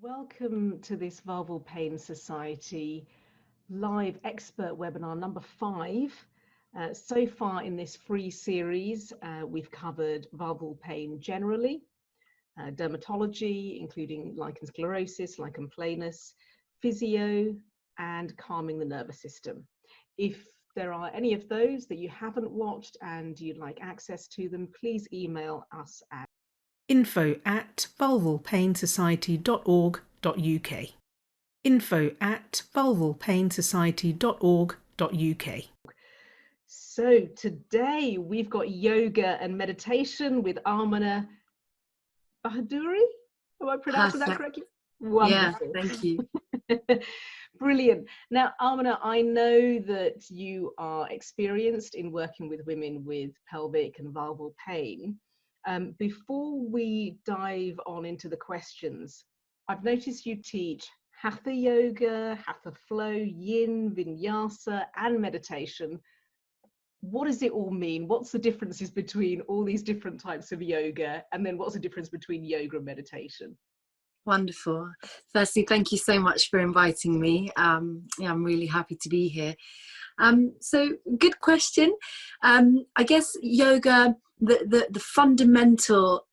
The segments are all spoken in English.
Welcome to this Vulval Pain Society live expert webinar number 5. So far in this free series, we've covered vulval pain generally, dermatology, including lichen sclerosis, lichen planus, physio, and calming the nervous system. If there are any of those that you haven't watched and you'd like access to them, please email us at info@vulvalpainsociety.org.uk. info@vulvalpainsociety.org.uk. So today we've got yoga and meditation with Ameneh Bahadouri. Am I pronouncing that correctly? Wonderful. Yeah, thank you. Brilliant. Now, Ameneh, I know that you are experienced in working with women with pelvic and vulval pain. Before we dive on into the questions, I've noticed you teach Hatha Yoga, Hatha Flow, Yin, Vinyasa, and meditation. What does it all mean? What's the differences between all these different types of yoga? And then what's the difference between yoga and meditation? Wonderful. Firstly, thank you so much for inviting me. I'm really happy to be here. So good question. I guess yoga, the fundamental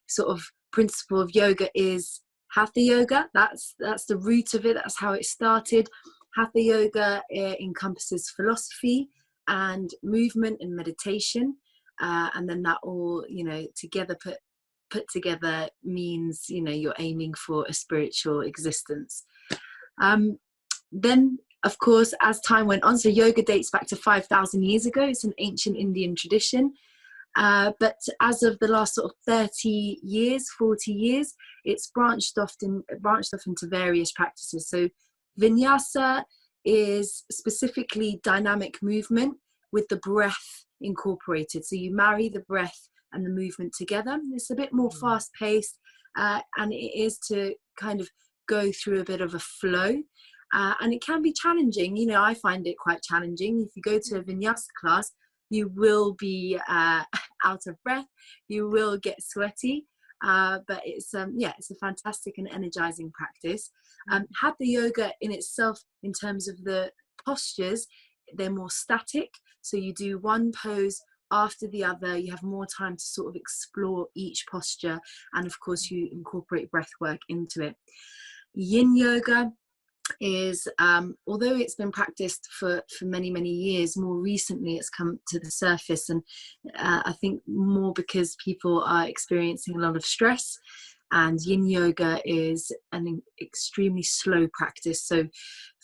sort of principle of yoga is Hatha Yoga. That's the root of it. That's how it started. Hatha Yoga encompasses philosophy and movement and meditation, and then that all together put together means you're aiming for a spiritual existence. Then of course, as time went on, so yoga dates back to 5,000 years ago. It's an ancient Indian tradition. But as of the last sort of 30 years, 40 years, it's branched off into various practices. So Vinyasa is specifically dynamic movement with the breath incorporated. So you marry the breath and the movement together. It's a bit more fast-paced, and it is to kind of go through a bit of a flow. And it can be challenging. I find it quite challenging. If you go to a Vinyasa class, you will be out of breath, you will get sweaty, but it's a fantastic and energizing practice. Hatha Yoga in itself, in terms of the postures, they're more static. So you do one pose after the other. You have more time to sort of explore each posture, and of course you incorporate breath work into it. Yin Yoga is, although it's been practiced for many years, more recently it's come to the surface, and I think more because people are experiencing a lot of stress, and Yin Yoga is an extremely slow practice. So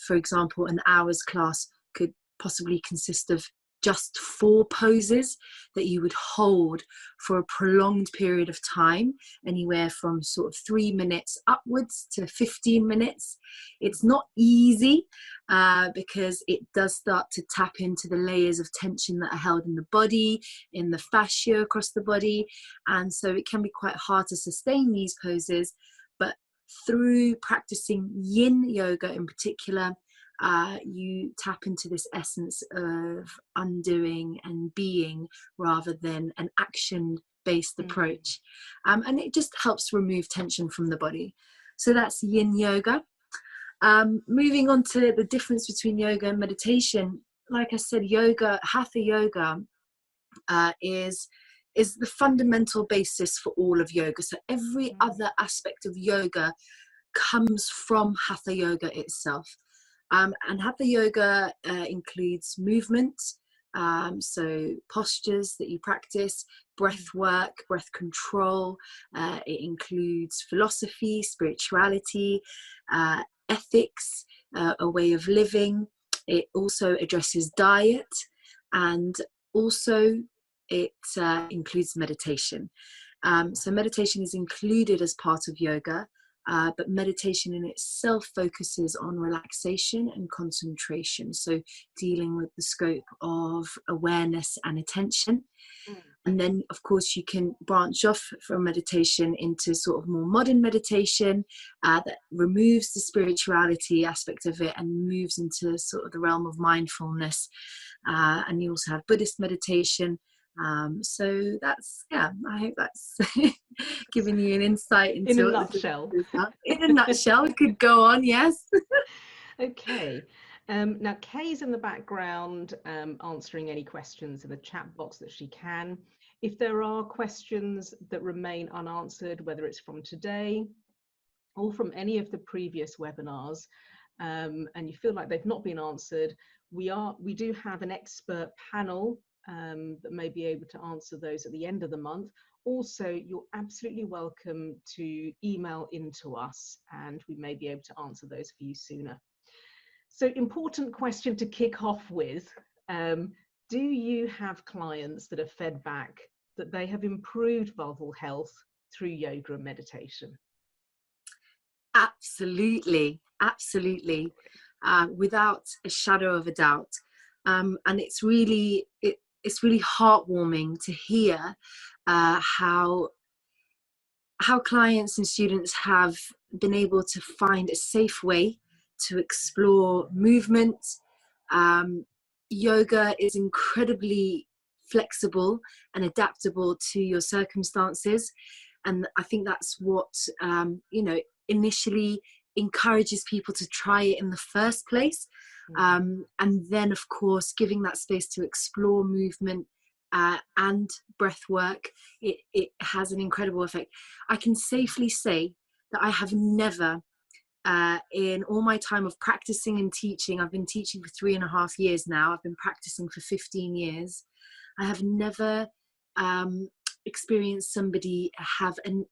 for example, an hour's class could possibly consist of just 4 poses that you would hold for a prolonged period of time, anywhere from sort of 3 minutes upwards to 15 minutes. It's not easy because it does start to tap into the layers of tension that are held in the body, in the fascia across the body, and so it can be quite hard to sustain these poses. But through practicing Yin Yoga in particular, you tap into this essence of undoing and being, rather than an action-based approach. And it just helps remove tension from the body. So that's Yin Yoga. Moving on to the difference between yoga and meditation, like I said, Hatha Yoga is the fundamental basis for all of yoga. So every other aspect of yoga comes from Hatha Yoga itself. And Hatha Yoga includes movement, so postures that you practice, breath work, breath control. It includes philosophy, spirituality, ethics, a way of living. It also addresses diet, and also it includes meditation. So meditation is included as part of yoga. But meditation in itself focuses on relaxation and concentration, so dealing with the scope of awareness and attention. And then of course you can branch off from meditation into sort of more modern meditation that removes the spirituality aspect of it and moves into sort of the realm of mindfulness. And you also have Buddhist meditation, So that's, yeah, I hope that's giving you an insight In into a what nutshell. In a nutshell, we could go on, yes. Okay. Now, Kay's in the background answering any questions in the chat box that she can. If there are questions that remain unanswered, whether it's from today or from any of the previous webinars, and you feel like they've not been answered, we do have an expert panel that may be able to answer those at the end of the month. Also, you're absolutely welcome to email into us, and we may be able to answer those for you sooner. So, important question to kick off with. Do you have clients that have fed back that they have improved vulval health through yoga and meditation? Absolutely, absolutely, without a shadow of a doubt. And it's really heartwarming to hear how clients and students have been able to find a safe way to explore movement. Yoga is incredibly flexible and adaptable to your circumstances, and I think that's what initially encourages people to try it in the first place. And then, of course, giving that space to explore movement and breath work, it has an incredible effect. I can safely say that I have never, in all my time of practicing and teaching, I've been teaching for 3.5 years now, I've been practicing for 15 years, I have never experienced somebody have a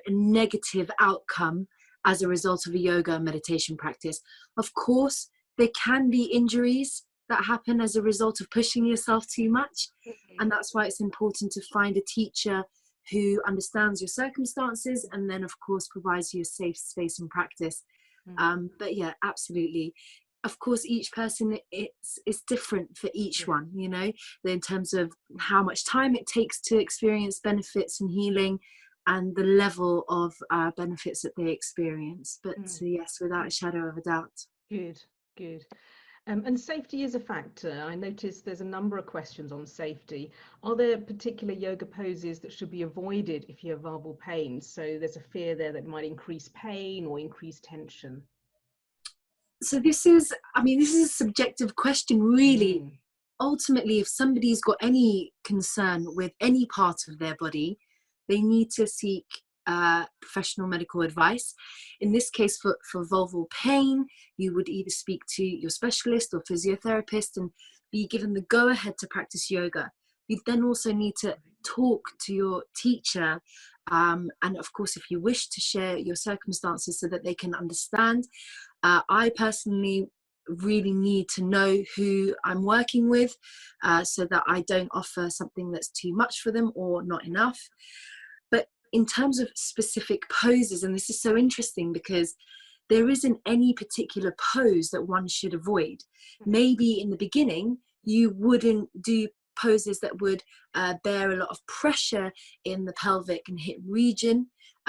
negative outcome as a result of a yoga and meditation practice. Of course, there can be injuries that happen as a result of pushing yourself too much. And that's why it's important to find a teacher who understands your circumstances and then, of course, provides you a safe space and practice. But yeah, absolutely. Of course, each person is different for each one, in terms of how much time it takes to experience benefits and healing and the level of benefits that they experience. But yes, without a shadow of a doubt. Good, good. And safety is a factor. I noticed there's a number of questions on safety. Are there particular yoga poses that should be avoided if you have vulval pain? So there's a fear there that might increase pain or increase tension. So this is a subjective question, really. Ultimately, if somebody's got any concern with any part of their body, they need to seek professional medical advice. In this case, for vulval pain, you would either speak to your specialist or physiotherapist and be given the go-ahead to practice yoga. You then also need to talk to your teacher, and of course, if you wish, to share your circumstances so that they can understand. I personally really need to know who I'm working with, so that I don't offer something that's too much for them or not enough. But in terms of specific poses, and this is so interesting because there isn't any particular pose that one should avoid. Maybe in the beginning, you wouldn't do poses that would bear a lot of pressure in the pelvic and hip region.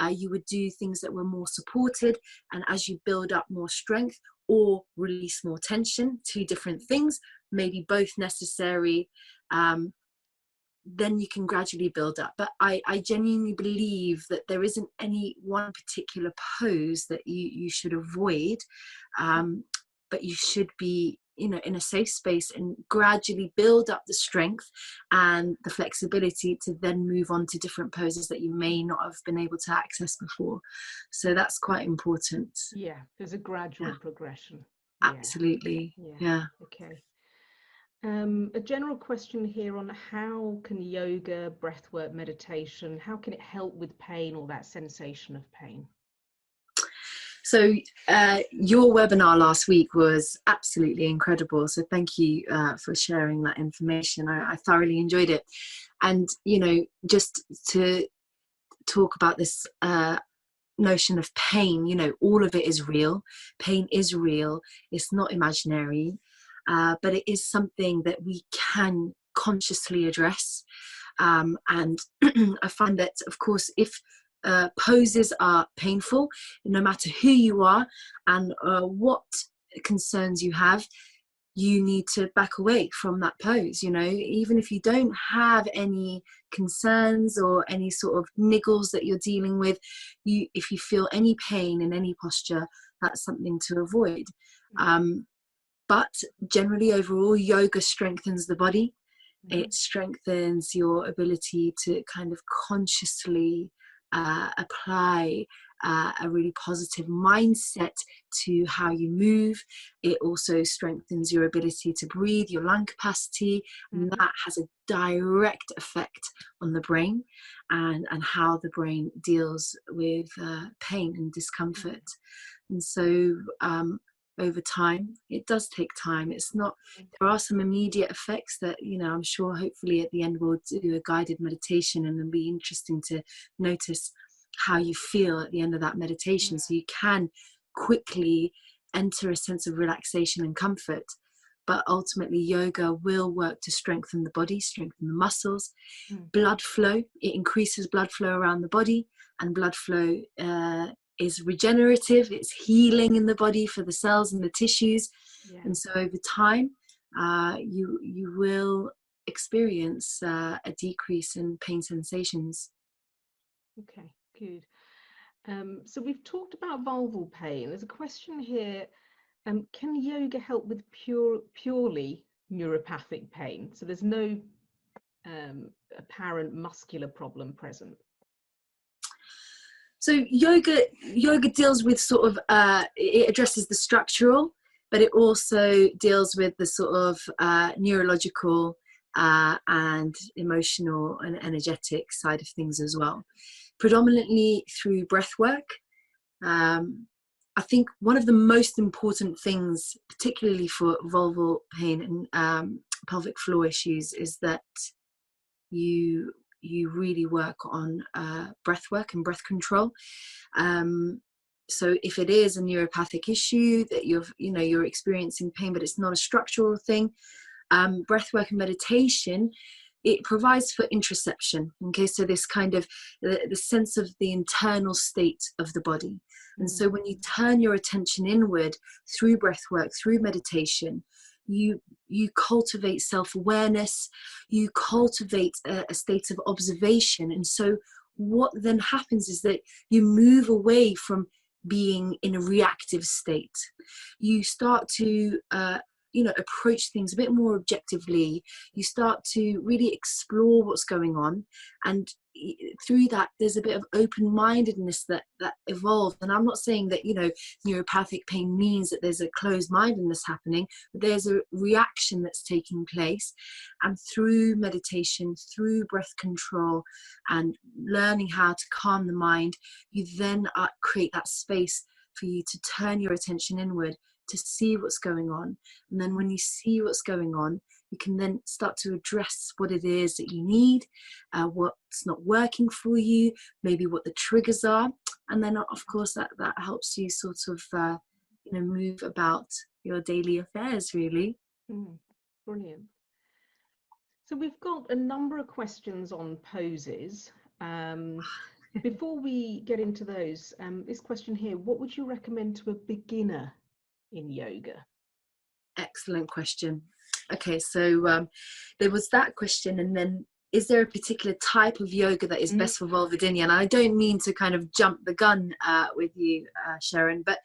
You would do things that were more supported, and as you build up more strength or release more tension, two different things, maybe both necessary, then you can gradually build up. But I genuinely believe that there isn't any one particular pose that you should avoid, but you should be in a safe space and gradually build up the strength and the flexibility to then move on to different poses that you may not have been able to access before. So that's quite important. Yeah, there's a gradual progression. Absolutely. Yeah. Okay. A general question here on how can yoga, breathwork, meditation, how can it help with pain or that sensation of pain? So your webinar last week was absolutely incredible. So thank you for sharing that information. I thoroughly enjoyed it. And, just to talk about this notion of pain, all of it is real. Pain is real. It's not imaginary. But it is something that we can consciously address. And I find that, of course, if poses are painful, no matter who you are and what concerns you have, you need to back away from that pose. You know, even if you don't have any concerns or any sort of niggles that you're dealing with, if you feel any pain in any posture, that's something to avoid. But generally, overall, yoga strengthens the body. It strengthens your ability to kind of consciously apply a really positive mindset to how you move. It also strengthens your ability to breathe, your lung capacity, and that has a direct effect on the brain and how the brain deals with pain and discomfort. And so over time, it does take time. It's not, there are some immediate effects that, you know, I'm sure hopefully at the end we'll do a guided meditation, and it'll be interesting to notice how you feel at the end of that meditation, so you can quickly enter a sense of relaxation and comfort. But ultimately, yoga will work to strengthen the body, strengthen the muscles, blood flow. It increases blood flow around the body, and blood flow is regenerative. It's healing in the body for the cells and the tissues. And so over time, you will experience a decrease in pain sensations. Okay, good. So we've talked about vulval pain. There's a question here. Can yoga help with purely neuropathic pain? So there's no apparent muscular problem present. So yoga deals with sort of, it addresses the structural, but it also deals with the sort of neurological and emotional and energetic side of things as well, predominantly through breath work. I think one of the most important things, particularly for vulval pain and pelvic floor issues, is that you really work on breath work and breath control. So if it is a neuropathic issue that you're experiencing pain, but it's not a structural thing, breath work and meditation, it provides for interoception. Okay, so this kind of the sense of the internal state of the body. And so when you turn your attention inward through breath work, through meditation, you cultivate self-awareness, you cultivate a state of observation. And so what then happens is that you move away from being in a reactive state. You start to approach things a bit more objectively. You start to really explore what's going on, and through that there's a bit of open-mindedness that evolves. And I'm not saying that neuropathic pain means that there's a closed-mindedness happening, but there's a reaction that's taking place. And through meditation, through breath control and learning how to calm the mind, you then create that space for you to turn your attention inward, to see what's going on. And then when you see what's going on, you can then start to address what it is that you need, what's not working for you, maybe what the triggers are. And then of course that helps you sort of move about your daily affairs, really. Brilliant. So we've got a number of questions on poses. Before we get into those, this question here: what would you recommend to a beginner in yoga? Excellent question. Okay, so there was that question, and then is there a particular type of yoga that is best for Vulvodynia? And I don't mean to kind of jump the gun with you, Sheren, but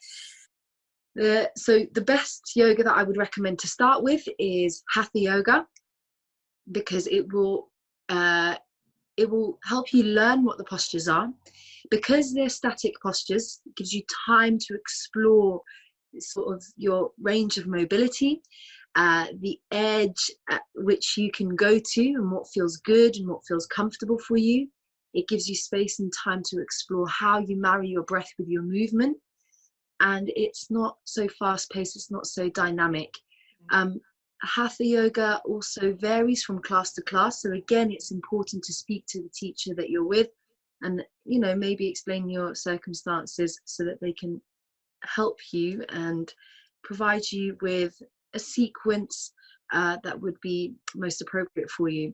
so the best yoga that I would recommend to start with is Hatha Yoga, because it will help you learn what the postures are. Because they're static postures, it gives you time to explore sort of your range of mobility, the edge at which you can go to, and what feels good and what feels comfortable for you. It gives you space and time to explore how you marry your breath with your movement, and it's not so fast-paced, it's not so dynamic. Hatha Yoga also varies from class to class, so again it's important to speak to the teacher that you're with, and maybe explain your circumstances so that they can help you and provide you with a sequence that would be most appropriate for you.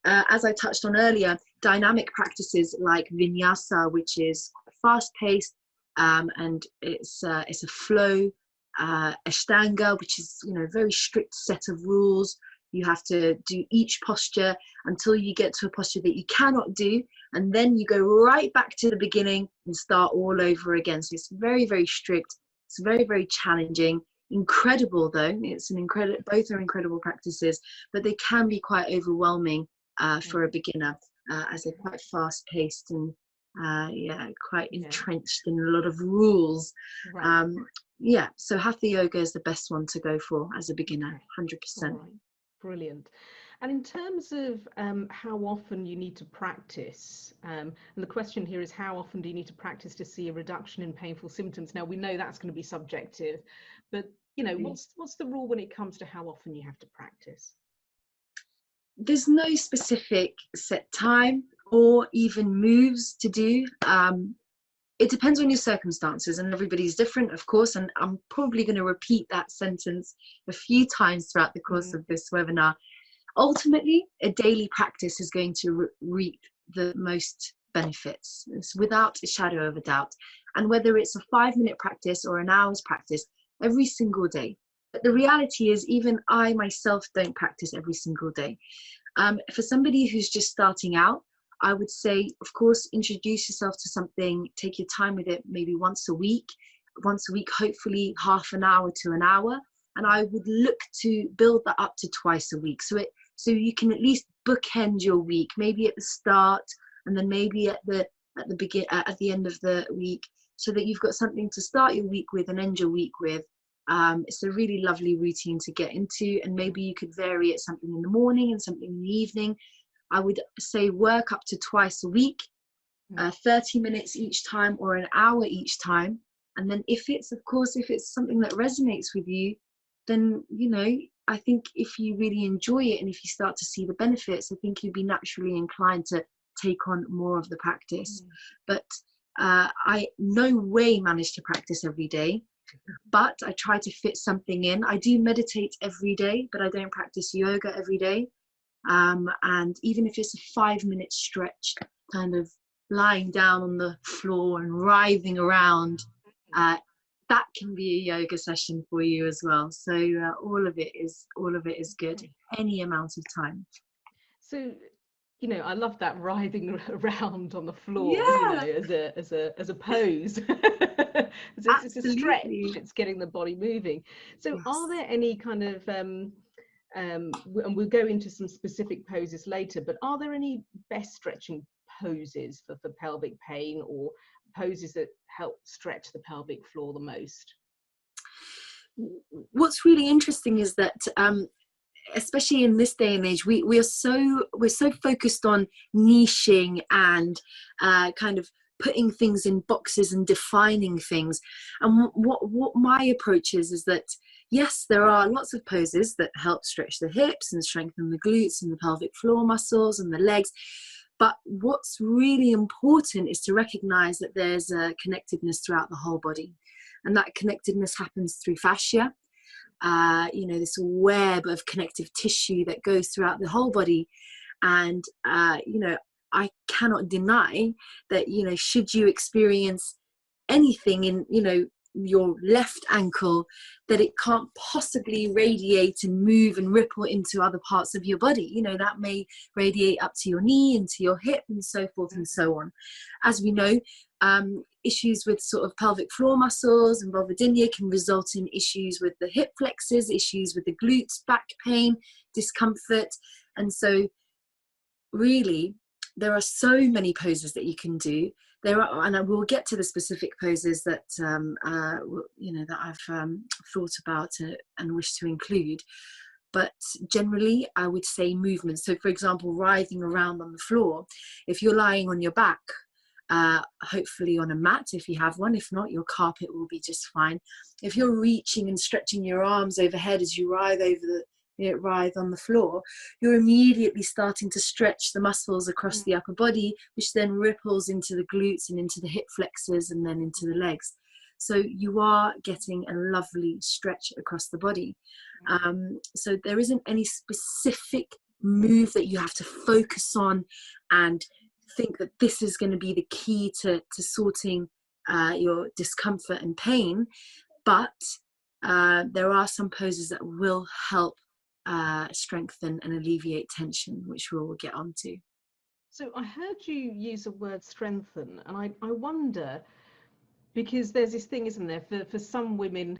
As I touched on earlier, dynamic practices like Vinyasa, which is fast-paced and it's a flow Ashtanga, which is, you know, a very strict set of rules. You have to do each posture until you get to a posture that you cannot do, and then you go right back to the beginning and start all over again. So it's very, very strict. It's very, very challenging. Incredible though. It's an incredible, both are incredible practices, but they can be quite overwhelming for a beginner, as they're quite fast paced and quite entrenched in a lot of rules. Right. So Hatha Yoga is the best one to go for as a beginner, 100%. Right. Brilliant. And in terms of how often you need to practice, and the question here is, how often do you need to practice to see a reduction in painful symptoms? Now, we know that's going to be subjective, but, you know, what's the rule when it comes to how often you have to practice? There's no specific set time or even moves to do. It depends on your circumstances, and everybody's different, of course, and I'm probably going to repeat that sentence a few times throughout the course of this webinar. Ultimately, a daily practice is going to reap the most benefits. It's without a shadow of a doubt. And whether it's a 5-minute practice or an hour's practice, every single day. But the reality is, even I myself don't practice every single day. For somebody who's just starting out, I would say, of course, introduce yourself to something, take your time with it, maybe once a week, hopefully half an hour to an hour. And I would look to build that up to twice a week. So you can at least bookend your week, maybe at the start and then maybe at the end of the week, so that you've got something to start your week with and end your week with. It's a really lovely routine to get into, and maybe you could vary it, something in the morning and something in the evening. I would say work up to twice a week, 30 minutes each time or an hour each time. And then if it's something that resonates with you, then, you know, I think if you really enjoy it and if you start to see the benefits, I think you'd be naturally inclined to take on more of the practice. But I no way manage to practice every day, but I try to fit something in. I do meditate every day, but I don't practice yoga every day. And even if it's a 5-minute stretch, kind of lying down on the floor and writhing around, that can be a yoga session for you as well. So all of it is good, any amount of time. So, you know, I love that writhing around on the floor, you know, as a pose. It's a stretch, it's getting the body moving. So are there any kind of and we'll go into some specific poses later, but are there any best stretching poses for pelvic pain, or poses that help stretch the pelvic floor the most? What's really interesting is that especially in this day and age, we're so focused on niching and kind of putting things in boxes and defining things. And what my approach is that, yes, there are lots of poses that help stretch the hips and strengthen the glutes and the pelvic floor muscles and the legs. But what's really important is to recognize that there's a connectedness throughout the whole body. And that connectedness happens through fascia, you know, this web of connective tissue that goes throughout the whole body. And, you know, I cannot deny that, you know, should you experience anything in, you know, your left ankle, that it can't possibly radiate and move and ripple into other parts of your body. You know, that may radiate up to your knee, into your hip, and so forth and so on. As we know, issues with sort of pelvic floor muscles and vulvodynia can result in issues with the hip flexors, issues with the glutes, back pain, discomfort. And so really, there are so many poses that you can do. There are, and I will get to the specific poses that you know, that I've thought about and wish to include. But generally, I would say movements. So, for example, writhing around on the floor. If you're lying on your back, hopefully on a mat if you have one. If not, your carpet will be just fine. If you're reaching and stretching your arms overhead as you writhe on the floor, you're immediately starting to stretch the muscles across the upper body, which then ripples into the glutes and into the hip flexors and then into the legs. So you are getting a lovely stretch across the body. So there isn't any specific move that you have to focus on and think that this is going to be the key to sorting your discomfort and pain. But there are some poses that will help strengthen and alleviate tension, which we'll get onto. So I heard you use the word strengthen, and I wonder, because there's this thing, isn't there, for some women,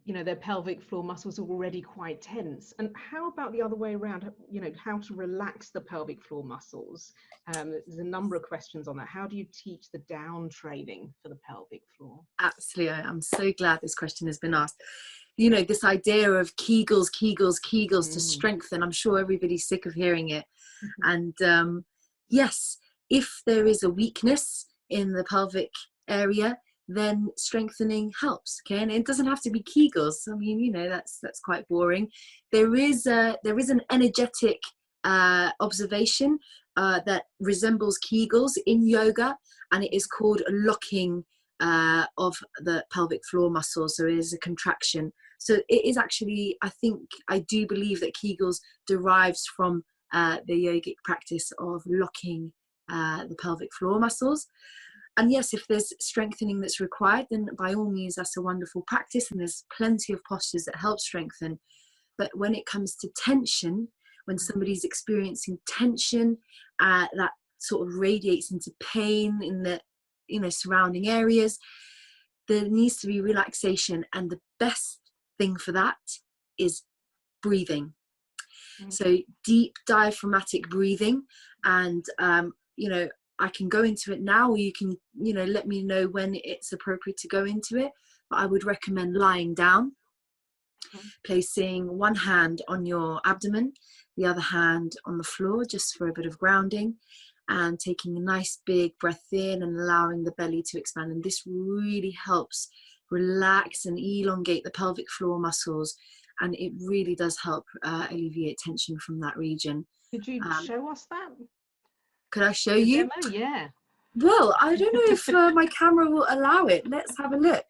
you know, their pelvic floor muscles are already quite tense. And how about the other way around, you know, how to relax the pelvic floor muscles? There's a number of questions on that. How do you teach the down training for the pelvic floor? Absolutely. I'm so glad this question has been asked. You know, this idea of Kegels to strengthen, I'm sure everybody's sick of hearing it. And yes, if there is a weakness in the pelvic area, then strengthening helps. Okay, and it doesn't have to be Kegels. I mean, you know, that's quite boring. There is an energetic observation that resembles Kegels in yoga, and it is called a locking of the pelvic floor muscles. So it is a contraction. So it is actually, I do believe that Kegels derives from the yogic practice of locking the pelvic floor muscles. And yes, if there's strengthening that's required, then by all means, that's a wonderful practice. And there's plenty of postures that help strengthen. But when it comes to tension, when somebody's experiencing tension, that sort of radiates into pain in the, you know, surrounding areas, there needs to be relaxation. And the best thing for that is breathing. So deep diaphragmatic breathing. And, you know, I can go into it now, or you can, you know, let me know when it's appropriate to go into it. But I would recommend lying down, placing one hand on your abdomen, the other hand on the floor, just for a bit of grounding, and taking a nice big breath in and allowing the belly to expand. And this really helps relax and elongate the pelvic floor muscles. And it really does help alleviate tension from that region. Could you show us that? Could I show you? Demo? Yeah. Well, I don't know if my camera will allow it. Let's have a look.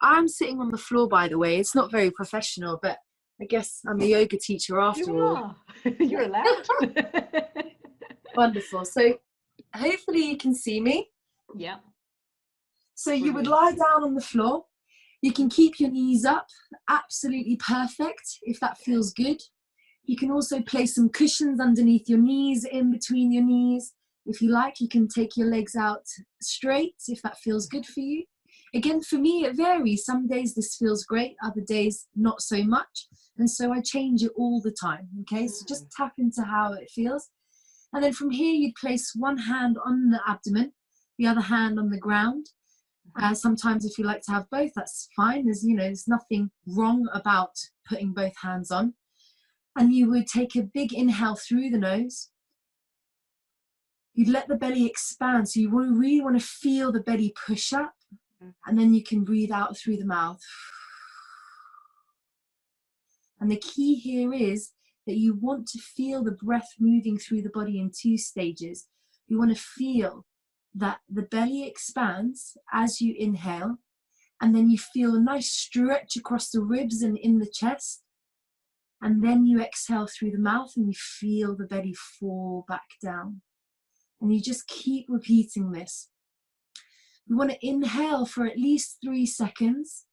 I'm sitting on the floor, by the way. It's not very professional, but I guess I'm a yoga teacher after all. You're allowed. Wonderful. So hopefully you can see me. Yeah. So you would lie down on the floor. You can keep your knees up. Absolutely perfect if that feels good. You can also place some cushions underneath your knees, in between your knees. If you like, you can take your legs out straight if that feels good for you. Again, for me, it varies. Some days this feels great, other days not so much. And so I change it all the time, okay? So just tap into how it feels. And then from here, you'd place one hand on the abdomen, the other hand on the ground. Sometimes if you like to have both, that's fine. There's nothing wrong about putting both hands on. And you would take a big inhale through the nose. You'd let the belly expand. So you really want to feel the belly push up. And then you can breathe out through the mouth. And the key here is that you want to feel the breath moving through the body in 2 stages. You want to feel that the belly expands as you inhale. And then you feel a nice stretch across the ribs and in the chest. And then you exhale through the mouth and you feel the belly fall back down. And you just keep repeating this. You want to inhale for at least 3 seconds.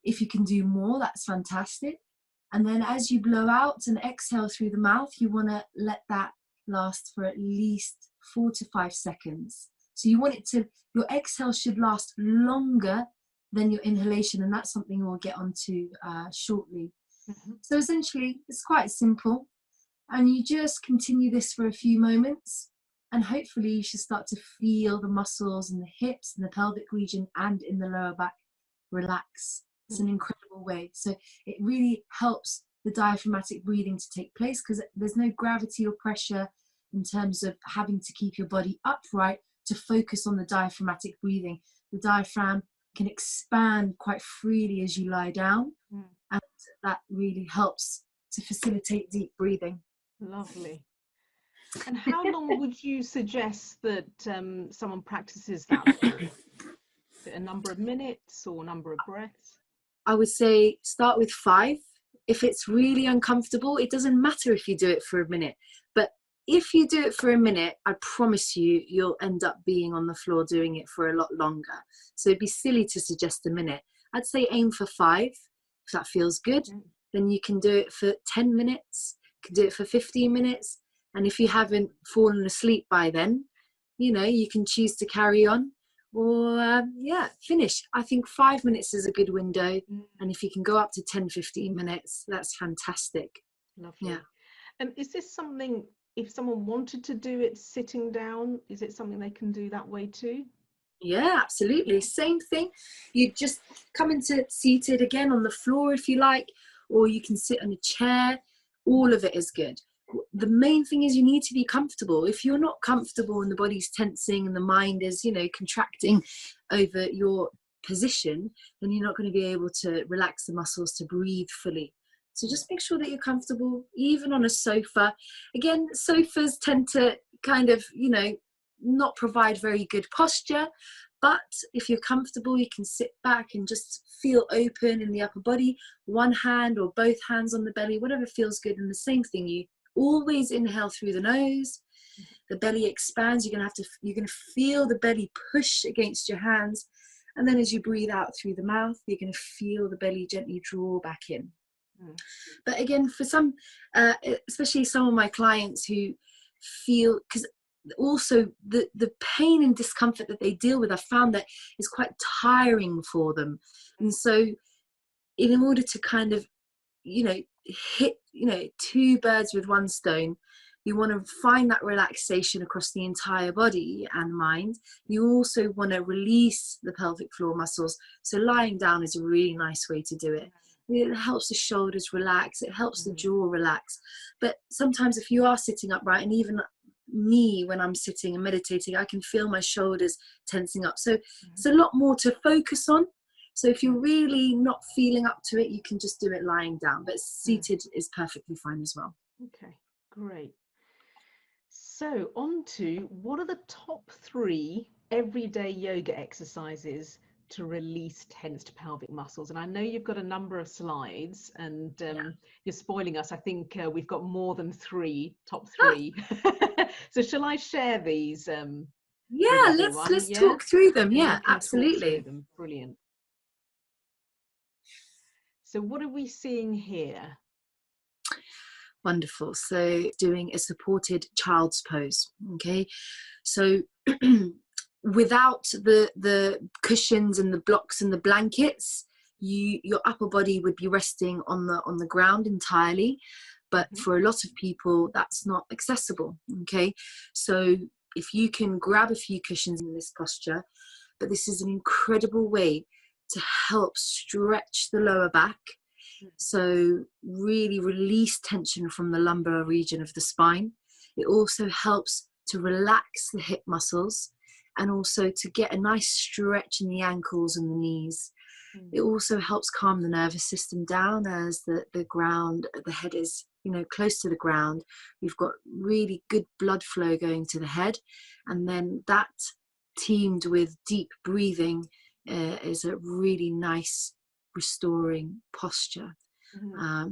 If you can do more, that's fantastic. And then as you blow out and exhale through the mouth, you want to let that last for at least 4 to 5 seconds. So you want it to, your exhale should last longer than your inhalation. And that's something we'll get onto shortly. So essentially, it's quite simple. And you just continue this for a few moments. And hopefully you should start to feel the muscles in the hips and the pelvic region and in the lower back relax. It's an incredible way. So it really helps the diaphragmatic breathing to take place because there's no gravity or pressure in terms of having to keep your body upright to focus on the diaphragmatic breathing. The diaphragm can expand quite freely as you lie down. And that really helps to facilitate deep breathing. Lovely. And how long would you suggest that someone practices that for? Is it a number of minutes or number of breaths? I would say start with 5. If it's really uncomfortable, it doesn't matter if you do it for a minute. But if you do it for a minute, I promise you, you'll end up being on the floor doing it for a lot longer. So it'd be silly to suggest a minute. I'd say aim for 5. If that feels good, then you can do it for 10 minutes, you can do it for 15 minutes. And if you haven't fallen asleep by then, you know, you can choose to carry on or finish. I think 5 minutes is a good window. And if you can go up to 10-15 minutes, that's fantastic. Lovely. And is this something, if someone wanted to do it sitting down, is it something they can do that way too? Yeah, absolutely. Same thing. You just come into seated again on the floor if you like, or you can sit on a chair. All of it is good. The main thing is you need to be comfortable. If you're not comfortable and the body's tensing and the mind is, you know, contracting over your position, then you're not going to be able to relax the muscles to breathe fully. So just make sure that you're comfortable, even on a sofa. Again, sofas tend to kind of, you know, not provide very good posture, but if you're comfortable, you can sit back and just feel open in the upper body, one hand or both hands on the belly, whatever feels good. And the same thing, you always inhale through the nose, the belly expands, you're going to feel the belly push against your hands, and then as you breathe out through the mouth, you're going to feel the belly gently draw back in. But again, for some, especially some of my clients who feel, because also the pain and discomfort that they deal with, I found that is quite tiring for them. And so in order to kind of, you know, hit, you know, 2 birds with 1 stone, you want to find that relaxation across the entire body and mind. You also want to release the pelvic floor muscles. So lying down is a really nice way to do it. It helps the shoulders relax, it helps the jaw relax. But sometimes if you are sitting upright, and even me when I'm sitting and meditating, I can feel my shoulders tensing up. So it's a lot more to focus on. So if you're really not feeling up to it, you can just do it lying down, but seated is perfectly fine as well. Okay, great. So on to, what are the top 3 everyday yoga exercises to release tensed pelvic muscles? And I know you've got a number of slides, and you're spoiling us. I think we've got more than 3, top 3. So shall I share these? Let's talk through them. Yeah, absolutely. Them. Brilliant. So what are we seeing here? Wonderful. So doing a supported child's pose. Okay, so without the cushions and the blocks and the blankets, your upper body would be resting on the ground entirely. But for a lot of people, that's not accessible. Okay, so if you can grab a few cushions in this posture, but this is an incredible way to help stretch the lower back. So really release tension from the lumbar region of the spine. It also helps to relax the hip muscles and also to get a nice stretch in the ankles and the knees. It also helps calm the nervous system down, as the head is, you know, close to the ground. We've got really good blood flow going to the head, and then that teamed with deep breathing is a really nice restoring posture.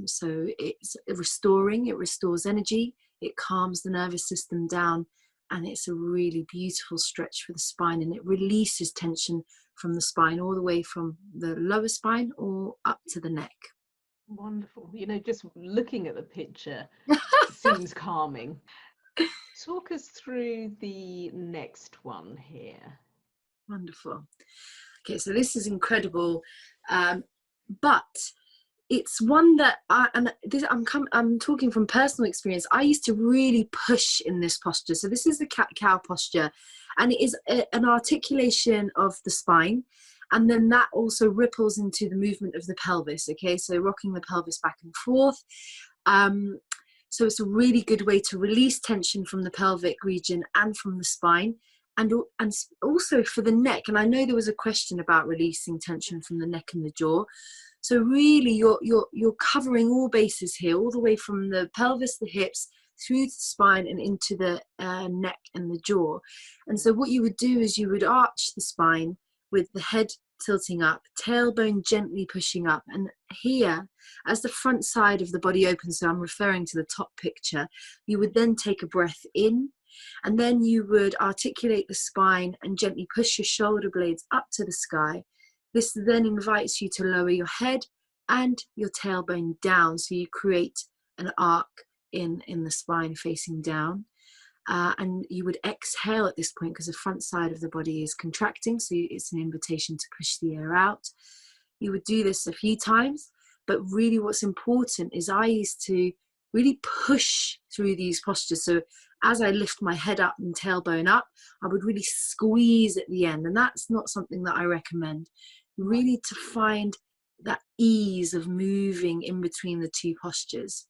So it's restoring, it restores energy, it calms the nervous system down, and it's a really beautiful stretch for the spine, and it releases tension from the spine all the way from the lower spine or up to the neck. Wonderful. You know, just looking at the picture seems calming. Talk us through the next one here. Wonderful. Okay, so this is incredible, but it's one that I'm talking from personal experience. I used to really push in this posture. So this is the cat-cow posture, and it is an articulation of the spine, and then that also ripples into the movement of the pelvis. Okay, so rocking the pelvis back and forth. So it's a really good way to release tension from the pelvic region and from the spine, and also for the neck. And I know there was a question about releasing tension from the neck and the jaw. So really, you're covering all bases here, all the way from the pelvis, the hips, through the spine and into the neck and the jaw. And so what you would do is you would arch the spine with the head tilting up, tailbone gently pushing up. And here, as the front side of the body opens, so I'm referring to the top picture, you would then take a breath in, and then you would articulate the spine and gently push your shoulder blades up to the sky. This then invites you to lower your head and your tailbone down, so you create an arc in the spine facing down. And you would exhale at this point because the front side of the body is contracting, so it's an invitation to push the air out. You would do this a few times, but really what's important is I used to really push through these postures. So as I lift my head up and tailbone up, I would really squeeze at the end, and that's not something that I recommend. Really to find that ease of moving in between the two postures.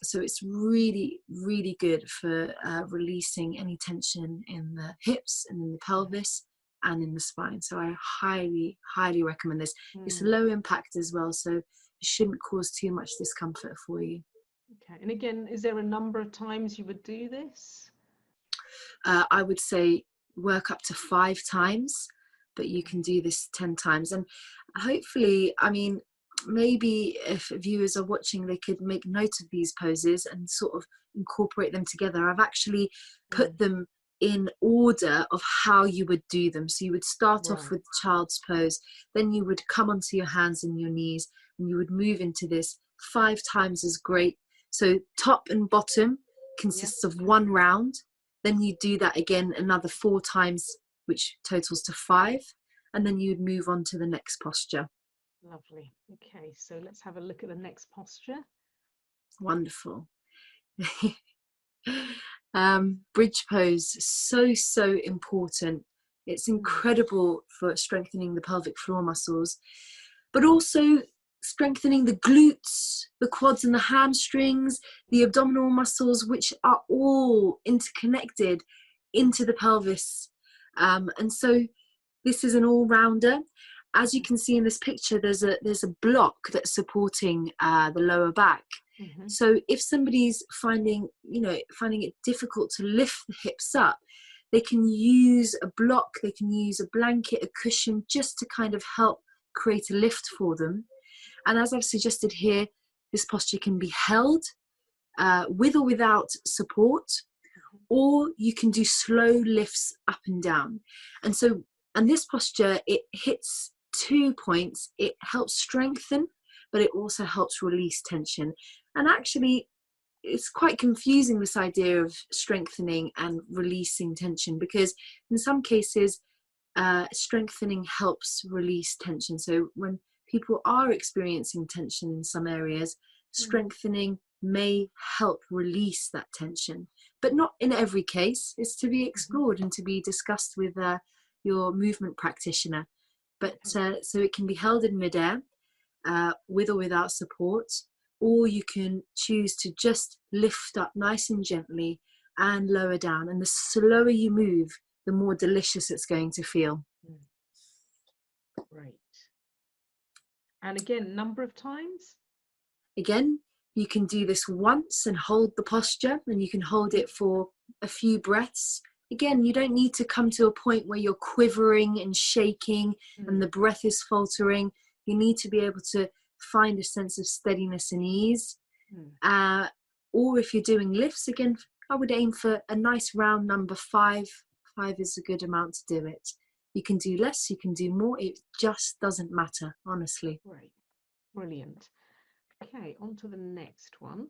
So it's really, really good for releasing any tension in the hips and in the pelvis and in the spine. So I highly, highly recommend this. It's low impact as well, so it shouldn't cause too much discomfort for you. Okay, and again, is there a number of times you would do this? I would say work up to 5 times, but you can do this 10 times. And hopefully, I mean, maybe if viewers are watching, they could make note of these poses and sort of incorporate them together. I've actually put them in order of how you would do them. So you would start off with child's pose, then you would come onto your hands and your knees, and you would move into this 5 times is great. So top and bottom consists of 1 round. Then you do that again another 4 times, which totals to 5. And then you would move on to the next posture. Lovely. Okay, so let's have a look at the next posture. Wonderful. Bridge pose, so important. It's incredible for strengthening the pelvic floor muscles, but also strengthening the glutes, the quads and the hamstrings, the abdominal muscles, which are all interconnected into the pelvis. And so this is an all-rounder. As you can see in this picture, there's a block that's supporting the lower back. So if somebody's finding it difficult to lift the hips up, they can use a block, they can use a blanket, a cushion, just to kind of help create a lift for them. And as I've suggested here, this posture can be held with or without support, or you can do slow lifts up and down. And this posture, it hits 2 points. It helps strengthen, but it also helps release tension. And actually, it's quite confusing, this idea of strengthening and releasing tension, because in some cases, strengthening helps release tension. So when people are experiencing tension in some areas, strengthening may help release that tension, but not in every case. It's to be explored and to be discussed with your movement practitioner. But so it can be held in midair with or without support, or you can choose to just lift up nice and gently and lower down. And the slower you move, the more delicious it's going to feel. Great. And again, number of times? Again, you can do this once and hold the posture, and you can hold it for a few breaths. Again, you don't need to come to a point where you're quivering and shaking and the breath is faltering. You need to be able to find a sense of steadiness and ease. Or if you're doing lifts, again, I would aim for a nice round number 5. 5 is a good amount to do it. You can do less, you can do more. It just doesn't matter, honestly. Right. Brilliant. Okay, on to the next one.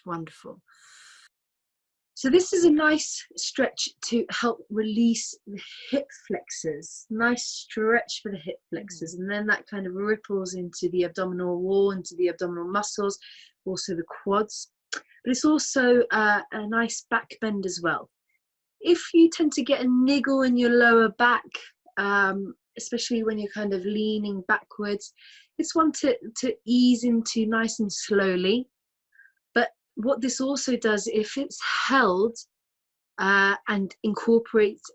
Wonderful. So this is a nice stretch to help release the hip flexors. Nice stretch for the hip flexors. And then that kind of ripples into the abdominal wall, into the abdominal muscles, also the quads. But it's also a nice back bend as well. If you tend to get a niggle in your lower back, especially when you're kind of leaning backwards, it's one to ease into nice and slowly. But what this also does, if it's held and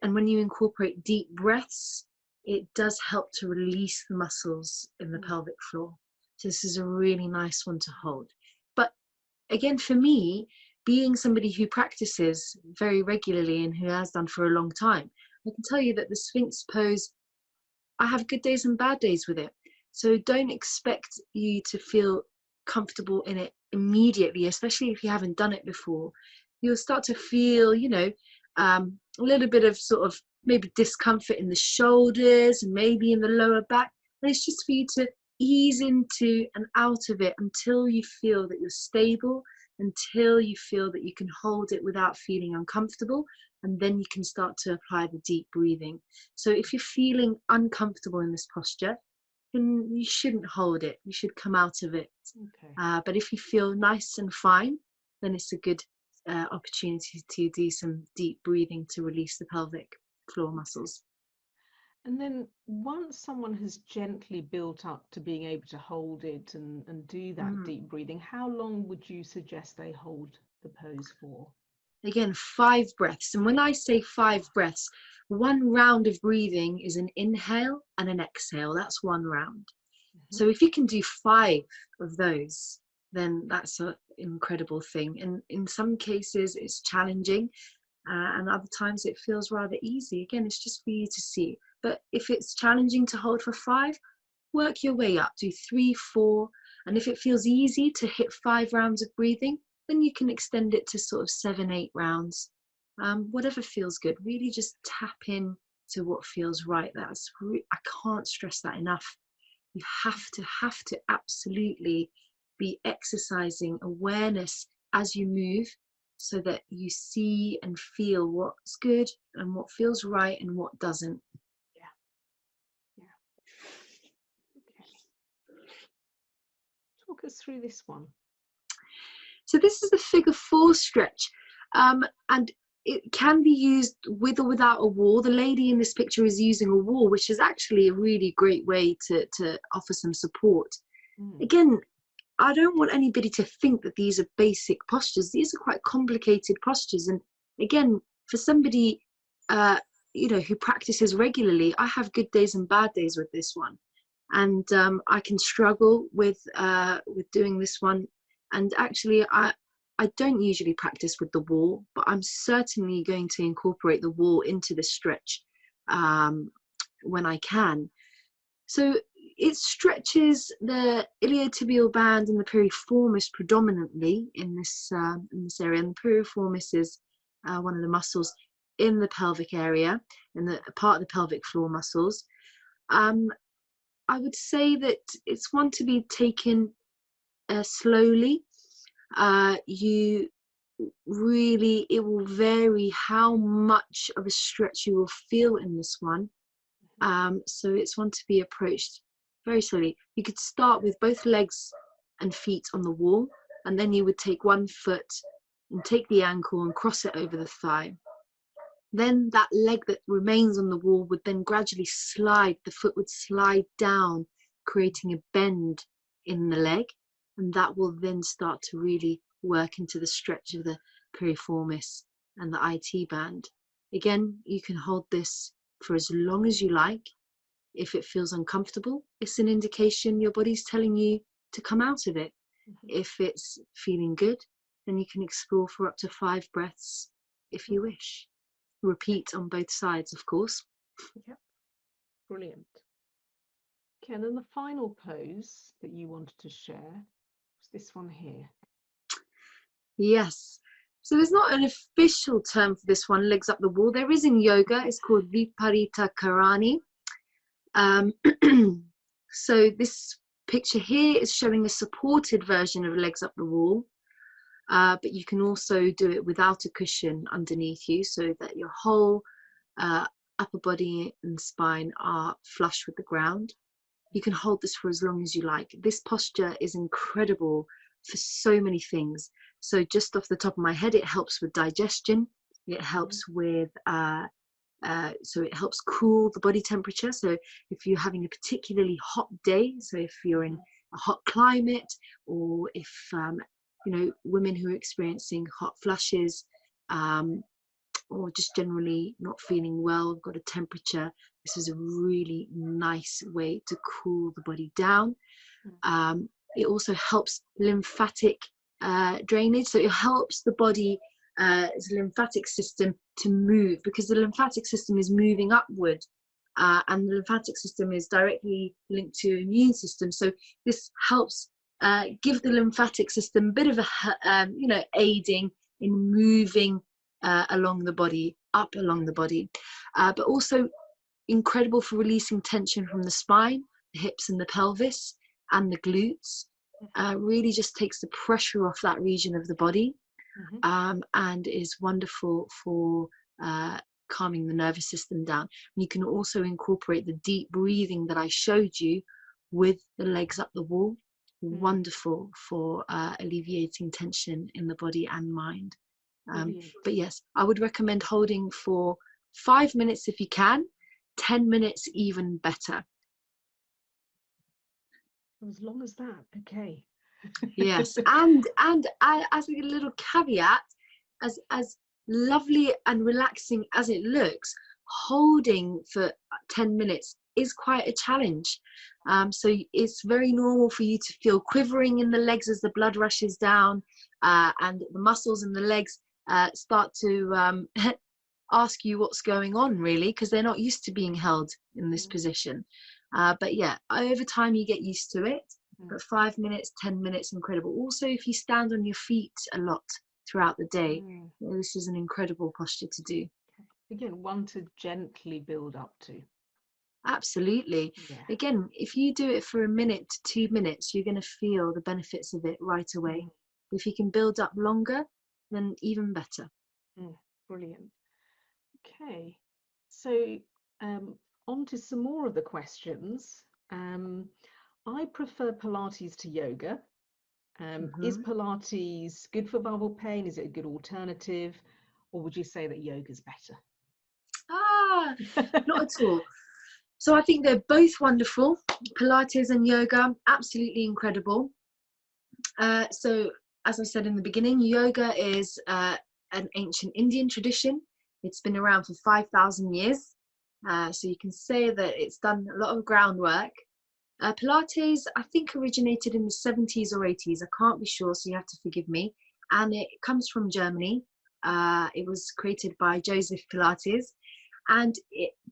when you incorporate deep breaths, it does help to release the muscles in the pelvic floor. So this is a really nice one to hold. But again, for me, being somebody who practices very regularly and who has done for a long time, I can tell you that the Sphinx pose, I have good days and bad days with it. So don't expect you to feel comfortable in it immediately, especially if you haven't done it before. You'll start to feel, a little bit of sort of maybe discomfort in the shoulders and maybe in the lower back. And it's just for you to ease into and out of it until you feel that you're stable, until you feel that you can hold it without feeling uncomfortable, and then you can start to apply the deep breathing. So if you're feeling uncomfortable in this posture, then you shouldn't hold it, you should come out of it. Okay. But if you feel nice and fine, then it's a good opportunity to do some deep breathing to release the pelvic floor muscles. And then once someone has gently built up to being able to hold it and do that deep breathing, how long would you suggest they hold the pose for? Again, 5 breaths. And when I say 5 breaths, 1 round of breathing is an inhale and an exhale. That's 1 round. So if you can do 5 of those, then that's an incredible thing. And in some cases, it's challenging. And other times it feels rather easy. Again, it's just for you to see. But if it's challenging to hold for 5, work your way up. Do 3, 4. And if it feels easy to hit 5 rounds of breathing, then you can extend it to sort of 7, 8 rounds. Whatever feels good. Really just tap in to what feels right. I can't stress that enough. You have to absolutely be exercising awareness as you move, so that you see and feel what's good and what feels right and what doesn't. Yeah. Okay. Talk us through this one. So this is the figure 4 stretch, and it can be used with or without a wall. The lady in this picture is using a wall, which is actually a really great way to offer some support. Again, I don't want anybody to think that these are basic postures. These are quite complicated postures. And again, for somebody who practices regularly, I have good days and bad days with this one. And I can struggle with doing this one. And actually, I don't usually practice with the wall, but I'm certainly going to incorporate the wall into the stretch when I can. So it stretches the iliotibial band and the piriformis predominantly in this area. And the piriformis is one of the muscles in the pelvic area, in the part of the pelvic floor muscles. I would say that it's one to be taken slowly. It will vary how much of a stretch you will feel in this one. So it's one to be approached very slowly. You could start with both legs and feet on the wall, and then you would take one foot and take the ankle and cross it over the thigh. Then that leg that remains on the wall would then gradually slide, the foot would slide down, creating a bend in the leg, and that will then start to really work into the stretch of the piriformis and the IT band. Again, you can hold this for as long as you like. If it feels uncomfortable, it's an indication your body's telling you to come out of it. If it's feeling good, then you can explore for up to 5 breaths if you wish. Repeat on both sides, of course. Yep. Brilliant. Okay, and then the final pose that you wanted to share was this one here. Yes. So there's not an official term for this one, legs up the wall. There is in yoga. It's called Viparita Karani. So this picture here is showing a supported version of legs up the wall. But you can also do it without a cushion underneath you, so that your whole upper body and spine are flush with the ground. You can hold this for as long as you like. This posture is incredible for so many things. So just off the top of my head, it helps with digestion. It helps with, so it helps cool the body temperature. So if you're having a particularly hot day, so if you're in a hot climate, or if women who are experiencing hot flushes, or just generally not feeling well, got a temperature, this is a really nice way to cool the body down. It also helps lymphatic drainage, so it helps the body's lymphatic system to move, because the lymphatic system is moving upward, and the lymphatic system is directly linked to immune system. So this helps give the lymphatic system a bit of a aiding in moving along the body, up along the body. but also incredible for releasing tension from the spine, the hips and the pelvis and the glutes. Really just takes the pressure off that region of the body, and is wonderful for calming the nervous system down. And you can also incorporate the deep breathing that I showed you with the legs up the wall. Wonderful for alleviating tension in the body and mind. But yes, I would recommend holding for 5 minutes if you can, 10 minutes even better. As long as that, okay. Yes, and as a little caveat, as lovely and relaxing as it looks, holding for 10 minutes is quite a challenge. So it's very normal for you to feel quivering in the legs as the blood rushes down, and the muscles in the legs start to ask you what's going on, really, because they're not used to being held in this position. But yeah, over time you get used to it. But 5 minutes, 10 minutes, incredible. Also, if you stand on your feet a lot throughout the day, this is an incredible posture to do. Again, one to gently build up to. Absolutely. Yeah. Again, if you do it for a minute to 2 minutes, you're going to feel the benefits of it right away. If you can build up longer, then even better. Brilliant. Okay, so on to some more of the questions. I prefer Pilates to yoga. Is Pilates good for vulval pain? Is it a good alternative? Or would you say that yoga is better? Not at all. So I think they're both wonderful. Pilates and yoga, absolutely incredible. So as I said in the beginning, yoga is an ancient Indian tradition. It's been around for 5,000 years. So you can say that it's done a lot of groundwork. Pilates, I think, originated in the 70s or 80s. I can't be sure, so you have to forgive me. And it comes from Germany. It was created by Joseph Pilates. And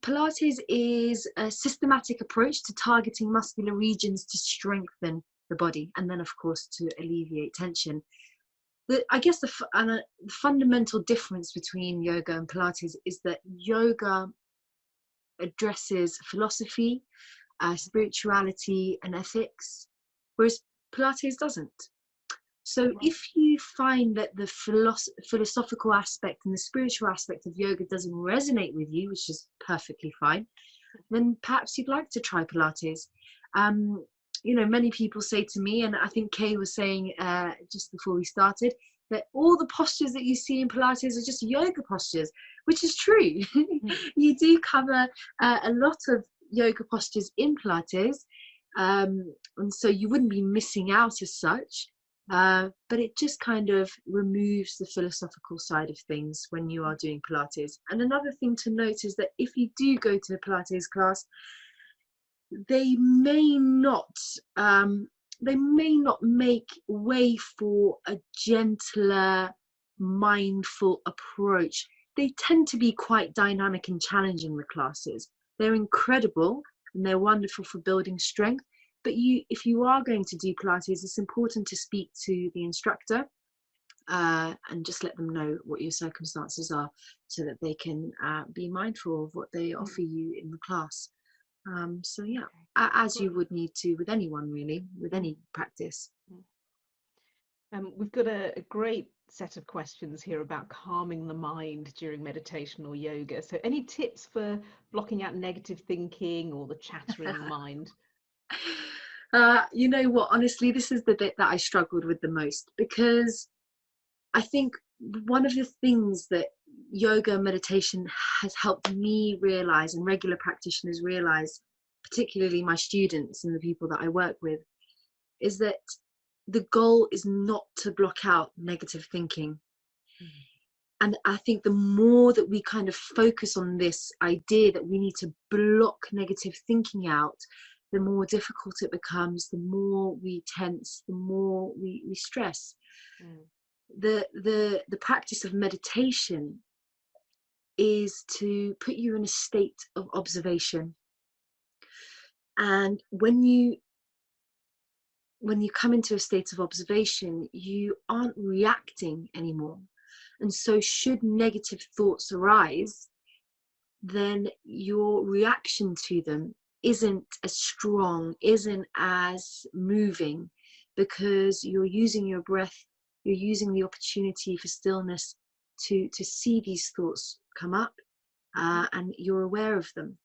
Pilates is a systematic approach to targeting muscular regions to strengthen the body, and then, of course, to alleviate tension. I guess the fundamental difference between yoga and Pilates is that yoga addresses philosophy, spirituality and ethics, whereas Pilates doesn't. So if you find that the philosophical aspect and the spiritual aspect of yoga doesn't resonate with you, which is perfectly fine, then perhaps you'd like to try Pilates. You know, many people say to me, and I think Kay was saying just before we started, that all the postures that you see in Pilates are just yoga postures, which is true. You do cover a lot of yoga postures in Pilates, and so you wouldn't be missing out as such, but it just kind of removes the philosophical side of things when you are doing Pilates. And another thing to note is that if you do go to a Pilates class, they may not make way for a gentler, mindful approach. They tend to be quite dynamic and challenging, the classes. They're incredible and they're wonderful for building strength. But if you are going to do Pilates, it's important to speak to the instructor and just let them know what your circumstances are, so that they can be mindful of what they offer you in the class. So yeah, as you would need to with anyone, really, with any practice. We've got a great set of questions here about calming the mind during meditation or yoga. So any tips for blocking out negative thinking or the chattering mind? You know what, honestly, this is the bit that I struggled with the most, because I think one of the things that yoga meditation has helped me realize, and regular practitioners realize, particularly my students and the people that I work with, is that the goal is not to block out negative thinking. And I think the more that we kind of focus on this idea that we need to block negative thinking out, the more difficult it becomes, the more we tense, the more we stress. The practice of meditation is to put you in a state of observation. And when you come into a state of observation, you aren't reacting anymore. And so should negative thoughts arise, then your reaction to them isn't as strong, isn't as moving, because you're using your breath, you're using the opportunity for stillness to see these thoughts come up, and you're aware of them.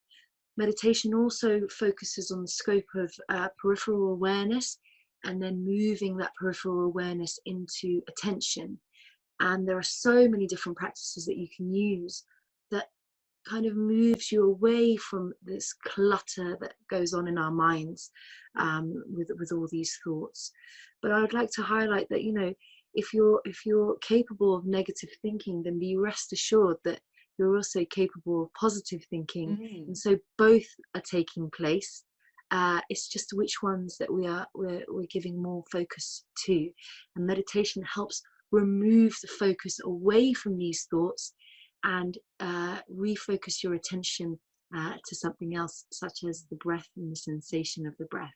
Meditation also focuses on the scope of peripheral awareness, and then moving that peripheral awareness into attention. And there are so many different practices that you can use that kind of moves you away from this clutter that goes on in our minds, with all these thoughts. But I would like to highlight that, you know, if you're capable of negative thinking, then be rest assured that you're also capable of positive thinking. And so both are taking place. It's just which ones that we're giving more focus to. And meditation helps remove the focus away from these thoughts and refocus your attention to something else, such as the breath and the sensation of the breath.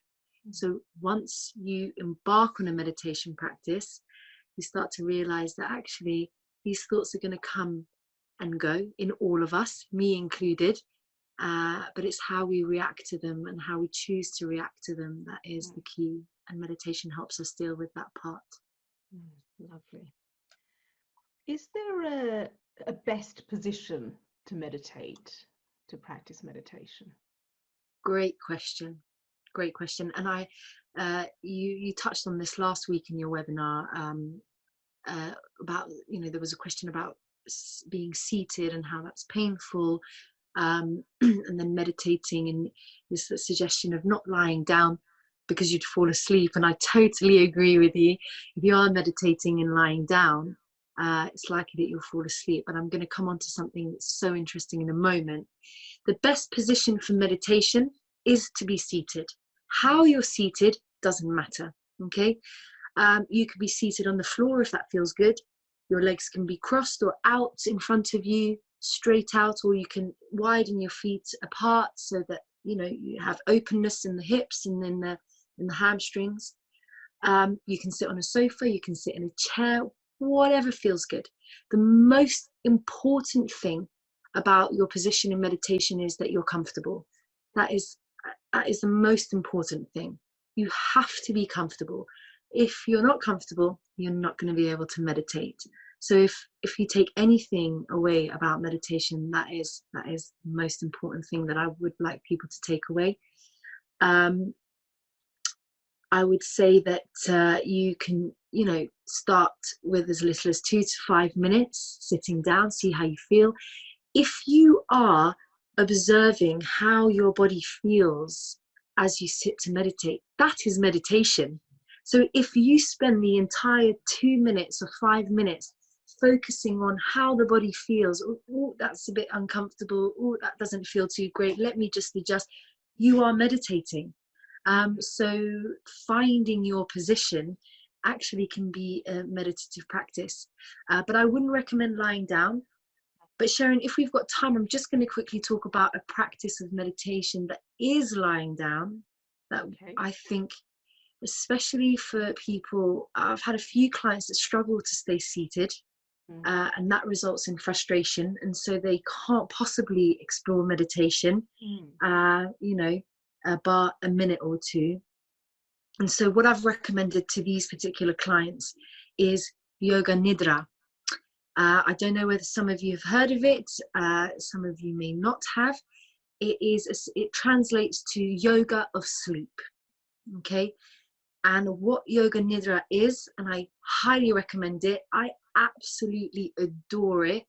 So once you embark on a meditation practice, you start to realize that actually these thoughts are going to come and go in all of us, me included, but it's how we react to them and how we choose to react to them that is the key, and meditation helps us deal with that part. Lovely. Is there a best position to meditate, to practice meditation? Great question. And you touched on this last week in your webinar, about, you know, there was a question about being seated and how that's painful, and then meditating, and this suggestion of not lying down because you'd fall asleep. And I totally agree with you. If you are meditating and lying down, it's likely that you'll fall asleep. But I'm going to come on to something that's so interesting in a moment. The best position for meditation is to be seated. How you're seated doesn't matter, okay? You could be seated on the floor if that feels good. Your legs can be crossed or out in front of you, straight out, or you can widen your feet apart so that, you know, you have openness in the hips and in the hamstrings. You can sit on a sofa, you can sit in a chair, whatever feels good. The most important thing about your position in meditation is that you're comfortable. That is the most important thing. You have to be comfortable. If you're not comfortable, you're not going to be able to meditate. So if you take anything away about meditation, that is the most important thing that I would like people to take away. I would say that you can, you know, start with as little as 2 to 5 minutes sitting down, see how you feel. If you are observing how your body feels as you sit to meditate, that is meditation. So if you spend the entire 2 minutes or 5 minutes focusing on how the body feels, oh, that's a bit uncomfortable, oh, that doesn't feel too great, let me just adjust, you are meditating. So finding your position actually can be a meditative practice, but I wouldn't recommend lying down. But Sheren, if we've got time, I'm just going to quickly talk about a practice of meditation that is lying down, that I think, especially for people, I've had a few clients that struggle to stay seated, and that results in frustration, and so they can't possibly explore meditation, you know, bar a minute or two. And so what I've recommended to these particular clients is Yoga Nidra. I don't know whether some of you have heard of it, some of you may not have. It translates to yoga of sleep, okay? And what Yoga Nidra is, and I highly recommend it, I absolutely adore it.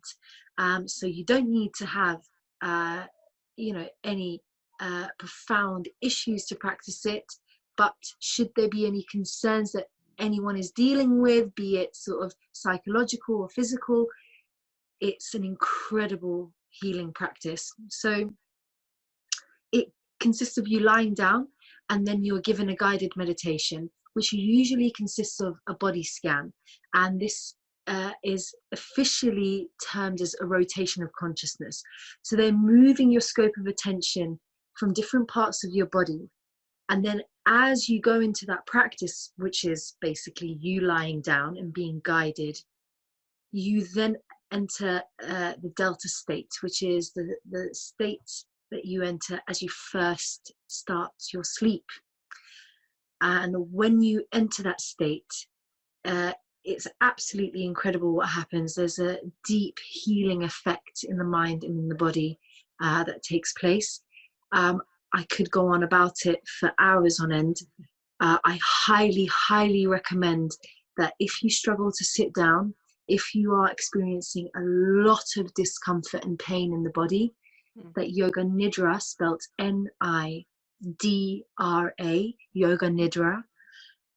So you don't need to have, you know, any profound issues to practice it, but should there be any concerns that anyone is dealing with, be it sort of psychological or physical, it's an incredible healing practice. So it consists of you lying down, and then you're given a guided meditation, which usually consists of a body scan, and this is officially termed as a rotation of consciousness. So they're moving your scope of attention from different parts of your body, and then as you go into that practice, which is basically you lying down and being guided, you then enter the delta state, which is the state that you enter as you first start your sleep. And when you enter that state, it's absolutely incredible what happens. There's a deep healing effect in the mind and in the body that takes place. I could go on about it for hours on end. I highly, highly recommend that if you struggle to sit down, if you are experiencing a lot of discomfort and pain in the body, that Yoga Nidra, spelt Nidra, Yoga Nidra,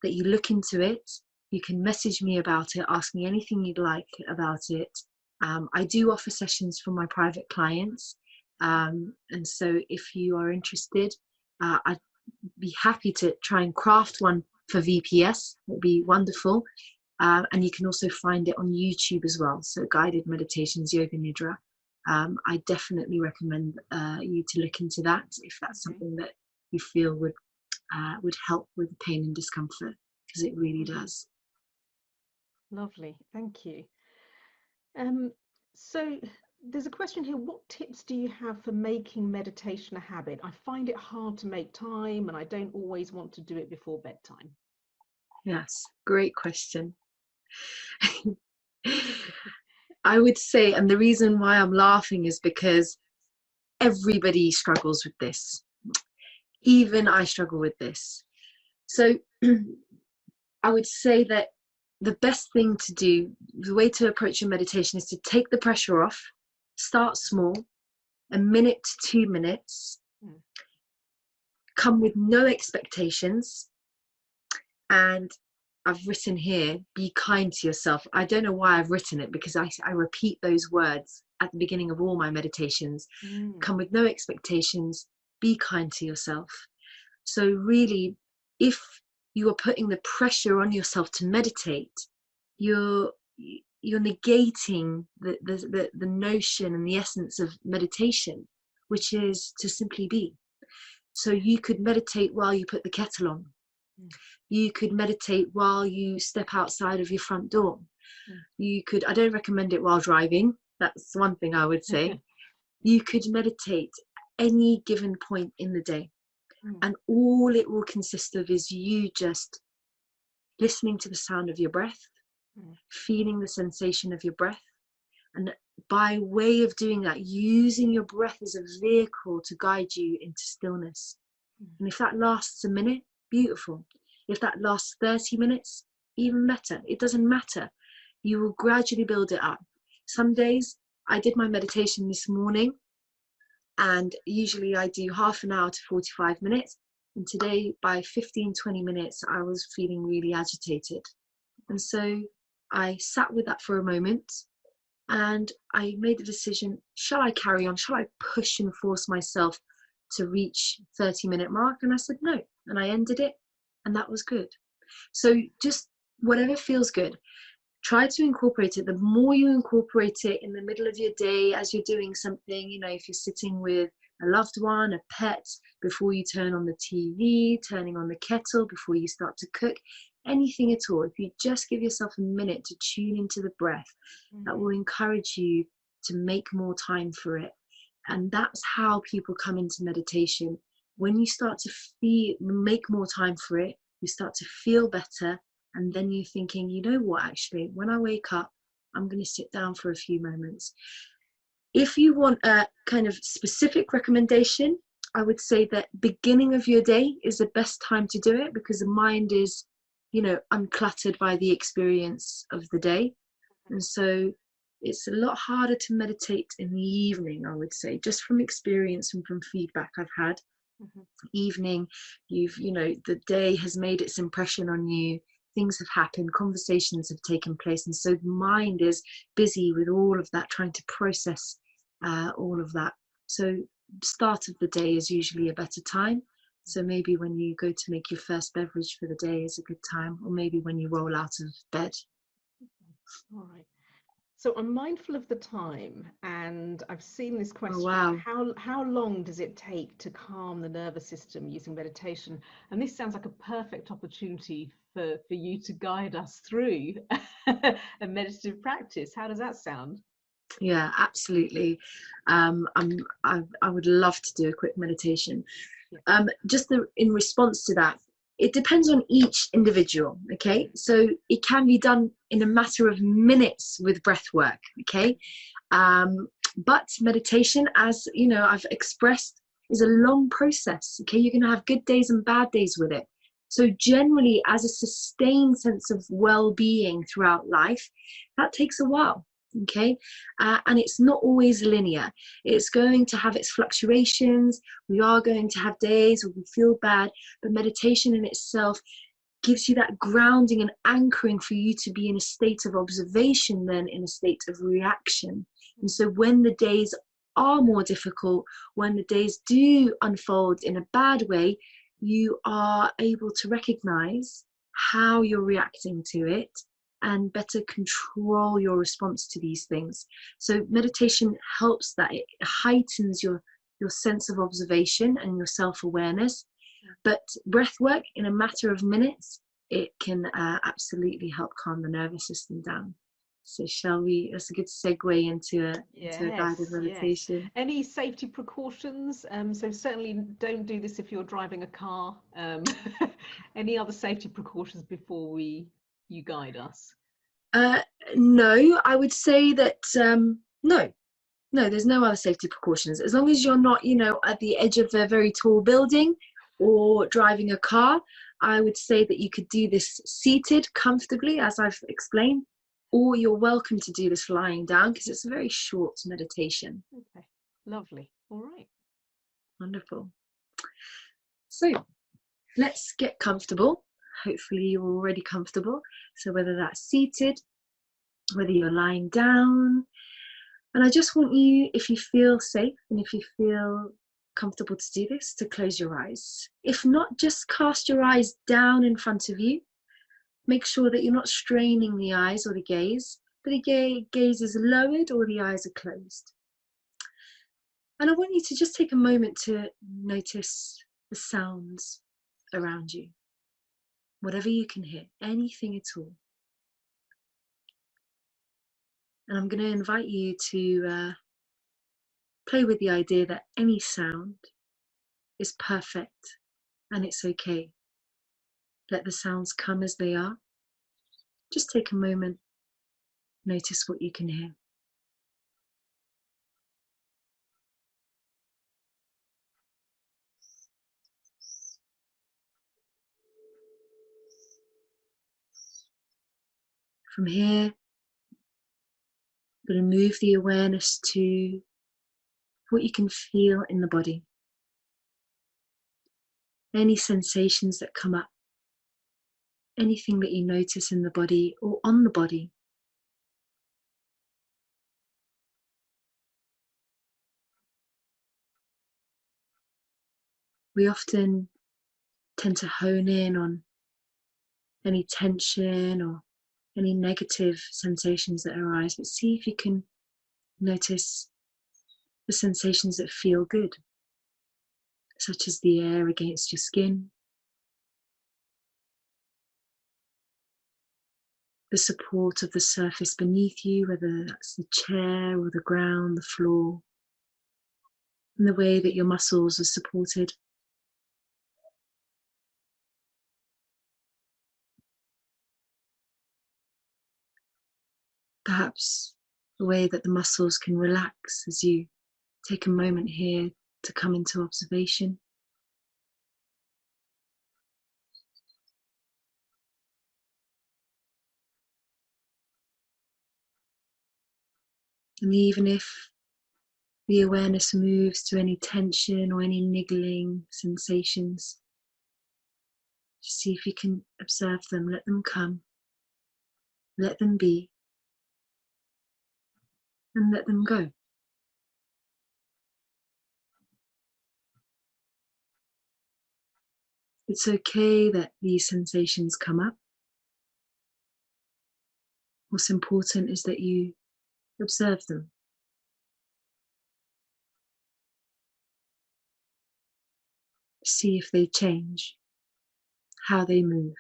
that you look into it. You can message me about it, ask me anything you'd like about it. I do offer sessions for my private clients. And so if you are interested, I'd be happy to try and craft one for VPS. It'd be wonderful. And you can also find it on YouTube as well. So Guided Meditations, Yoga Nidra. I definitely recommend you to look into that if that's something that you feel would help with pain and discomfort, because it really does. Lovely, thank you. So there's a question here: what tips do you have for making meditation a habit? I find it hard to make time, and I don't always want to do it before bedtime. Yes, great question. I would say, and the reason why I'm laughing is because everybody struggles with this. Even I struggle with this. So I would say that the best thing to do, the way to approach your meditation, is to take the pressure off, start small, 1 minute to 2 minutes, come with no expectations, and I've written here, be kind to yourself. I don't know why I've written it, because I repeat those words at the beginning of all my meditations. Come with no expectations, be kind to yourself. So really, if you are putting the pressure on yourself to meditate, you're negating the notion and the essence of meditation, which is to simply be. So you could meditate while you put the kettle on. You could meditate while you step outside of your front door. You could, I don't recommend it while driving. That's one thing I would say. You could meditate any given point in the day. And all it will consist of is you just listening to the sound of your breath, feeling the sensation of your breath. And by way of doing that, using your breath as a vehicle to guide you into stillness. And if that lasts a minute, beautiful. If that lasts 30 minutes, even better. It doesn't matter. You will gradually build it up. Some days, I did my meditation this morning, and usually I do half an hour to 45 minutes. And today, by 15-20 minutes, I was feeling really agitated. And so I sat with that for a moment, and I made the decision, shall I carry on? Shall I push and force myself to reach 30-minute mark? And I said no, and I ended it, and that was good. So just whatever feels good, try to incorporate it. The more you incorporate it in the middle of your day as you're doing something, you know, if you're sitting with a loved one, a pet, before you turn on the TV, turning on the kettle, before you start to cook, anything at all, if you just give yourself a minute to tune into the breath, that will encourage you to make more time for it. And that's how people come into meditation. When you start to make more time for it, you start to feel better. And then you're thinking, you know what, actually, when I wake up, I'm going to sit down for a few moments. If you want a kind of specific recommendation, I would say that beginning of your day is the best time to do it, because the mind is, you know, uncluttered by the experience of the day. And so it's a lot harder to meditate in the evening, I would say, just from experience and from feedback I've had. Evening, you know, the day has made its impression on you. Things have happened, conversations have taken place, and so the mind is busy with all of that, trying to process all of that. So start of the day is usually a better time. So maybe when you go to make your first beverage for the day is a good time, or maybe when you roll out of bed. All right. So I'm mindful of the time, and I've seen this question. Oh, wow. How long does it take to calm the nervous system using meditation? And this sounds like a perfect opportunity for you to guide us through a meditative practice. How does that sound? Yeah, absolutely. I would love to do a quick meditation. In response to that, it depends on each individual. Okay, so it can be done in a matter of minutes with breath work. Okay, but meditation, as you know, I've expressed, is a long process. Okay, you're going to have good days and bad days with it. So generally, as a sustained sense of well-being throughout life, that takes a while. Okay, and it's not always linear. It's going to have its fluctuations. We are going to have days where we feel bad, but meditation in itself gives you that grounding and anchoring for you to be in a state of observation than in a state of reaction. And so when the days are more difficult, when the days do unfold in a bad way, you are able to recognize how you're reacting to it and better control your response to these things. So meditation helps that. It heightens your sense of observation and your self-awareness. But breath work, in a matter of minutes, it can absolutely help calm the nervous system down. So shall we, that's a good segue into a guided meditation. Yes. Any safety precautions? So certainly don't do this if you're driving a car. Any other safety precautions before you guide us? No, I would say that no, there's no other safety precautions. As long as you're not, at the edge of a very tall building or driving a car, I would say that you could do this seated comfortably, as I've explained, or you're welcome to do this lying down because it's a very short meditation. Okay, lovely. All right. Wonderful. So let's get comfortable. Hopefully you're already comfortable. So whether that's seated, whether you're lying down, and I just want you, if you feel safe and if you feel comfortable to do this, to close your eyes. If not, just cast your eyes down in front of you. Make sure that you're not straining the eyes or the gaze, but the gaze is lowered or the eyes are closed. And I want you to just take a moment to notice the sounds around you. Whatever you can hear, anything at all. And I'm going to invite you to play with the idea that any sound is perfect and it's okay. Let the sounds come as they are. Just take a moment, notice what you can hear. From here, I'm going to move the awareness to what you can feel in the body. Any sensations that come up, anything that you notice in the body or on the body. We often tend to hone in on any tension or any negative sensations that arise, but see if you can notice the sensations that feel good, such as the air against your skin, the support of the surface beneath you, whether that's the chair or the ground, the floor, and the way that your muscles are supported. Perhaps the way that the muscles can relax as you take a moment here to come into observation. And even if the awareness moves to any tension or any niggling sensations, just see if you can observe them, let them come, let them be, and let them go. It's okay that these sensations come up. What's important is that you observe them. See if they change, how they move.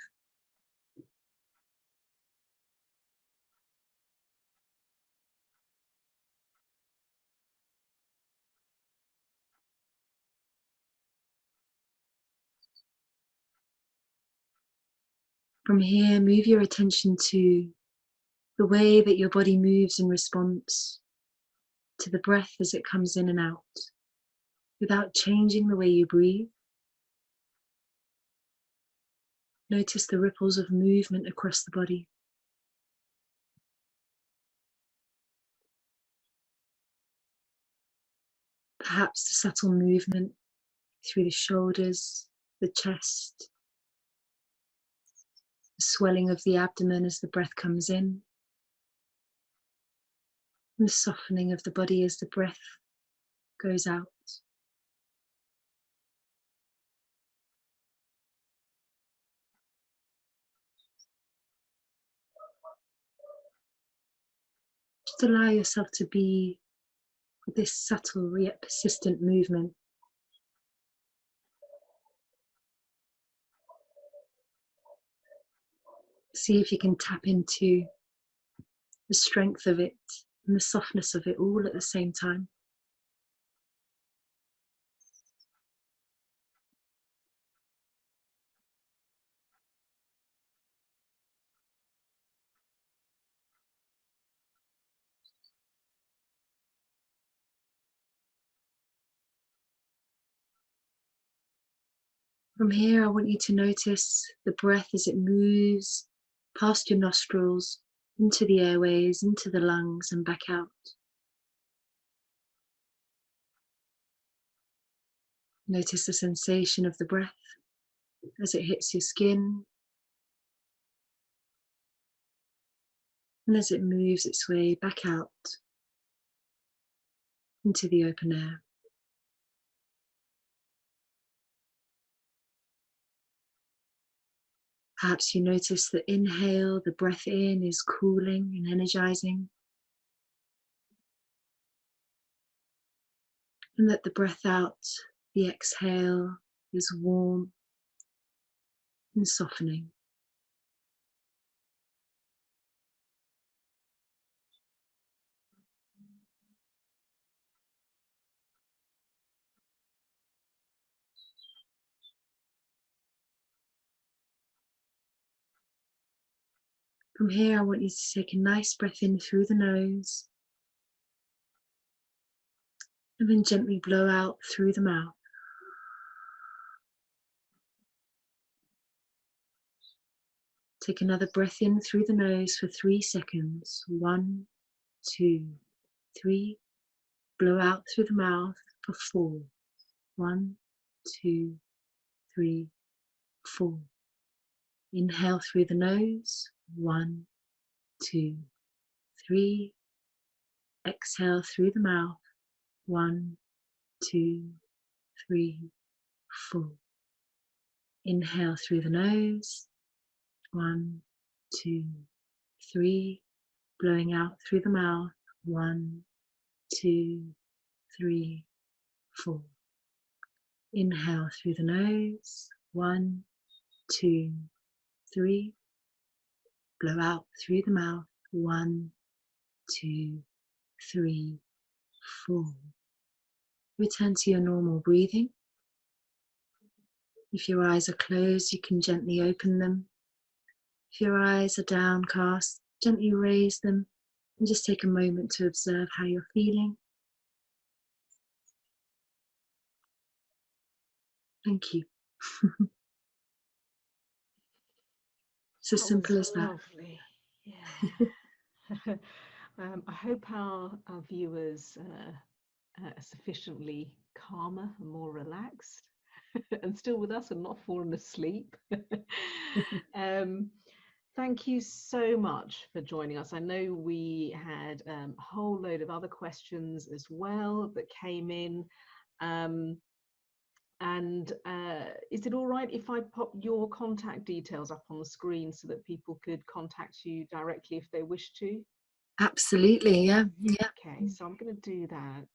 From here, move your attention to the way that your body moves in response to the breath as it comes in and out, without changing the way you breathe. Notice the ripples of movement across the body. Perhaps the subtle movement through the shoulders, the chest, the swelling of the abdomen as the breath comes in, and the softening of the body as the breath goes out. Just allow yourself to be with this subtle yet persistent movement. See if you can tap into the strength of it and the softness of it all at the same time. From here, I want you to notice the breath as it moves past your nostrils, into the airways, into the lungs, and back out. Notice the sensation of the breath as it hits your skin and as it moves its way back out into the open air. Perhaps you notice the inhale, the breath in is cooling and energizing, and that the breath out, the exhale, is warm and softening. From here, I want you to take a nice breath in through the nose and then gently blow out through the mouth. Take another breath in through the nose for 3 seconds. 1, 2, 3. Blow out through the mouth for 4. 1, 2, 3, 4. Inhale through the nose. 1, 2, 3. Exhale through the mouth. 1, 2, 3, 4. Inhale through the nose. 1, 2, 3. Blowing out through the mouth. 1, 2, 3, 4. Inhale through the nose. 1, 2, 3. Blow out through the mouth. 1, 2, 3, 4. Return to your normal breathing. If your eyes are closed, you can gently open them. If your eyes are downcast, gently raise them and just take a moment to observe how you're feeling. Thank you. It's as simple as that. Lovely. Yeah. I hope our viewers are sufficiently calmer and more relaxed and still with us and not fallen asleep. Thank you so much for joining us. I know we had a whole load of other questions as well that came in. Is it all right if I pop your contact details up on the screen so that people could contact you directly if they wish to? Absolutely, yeah. Okay, so I'm going to do that.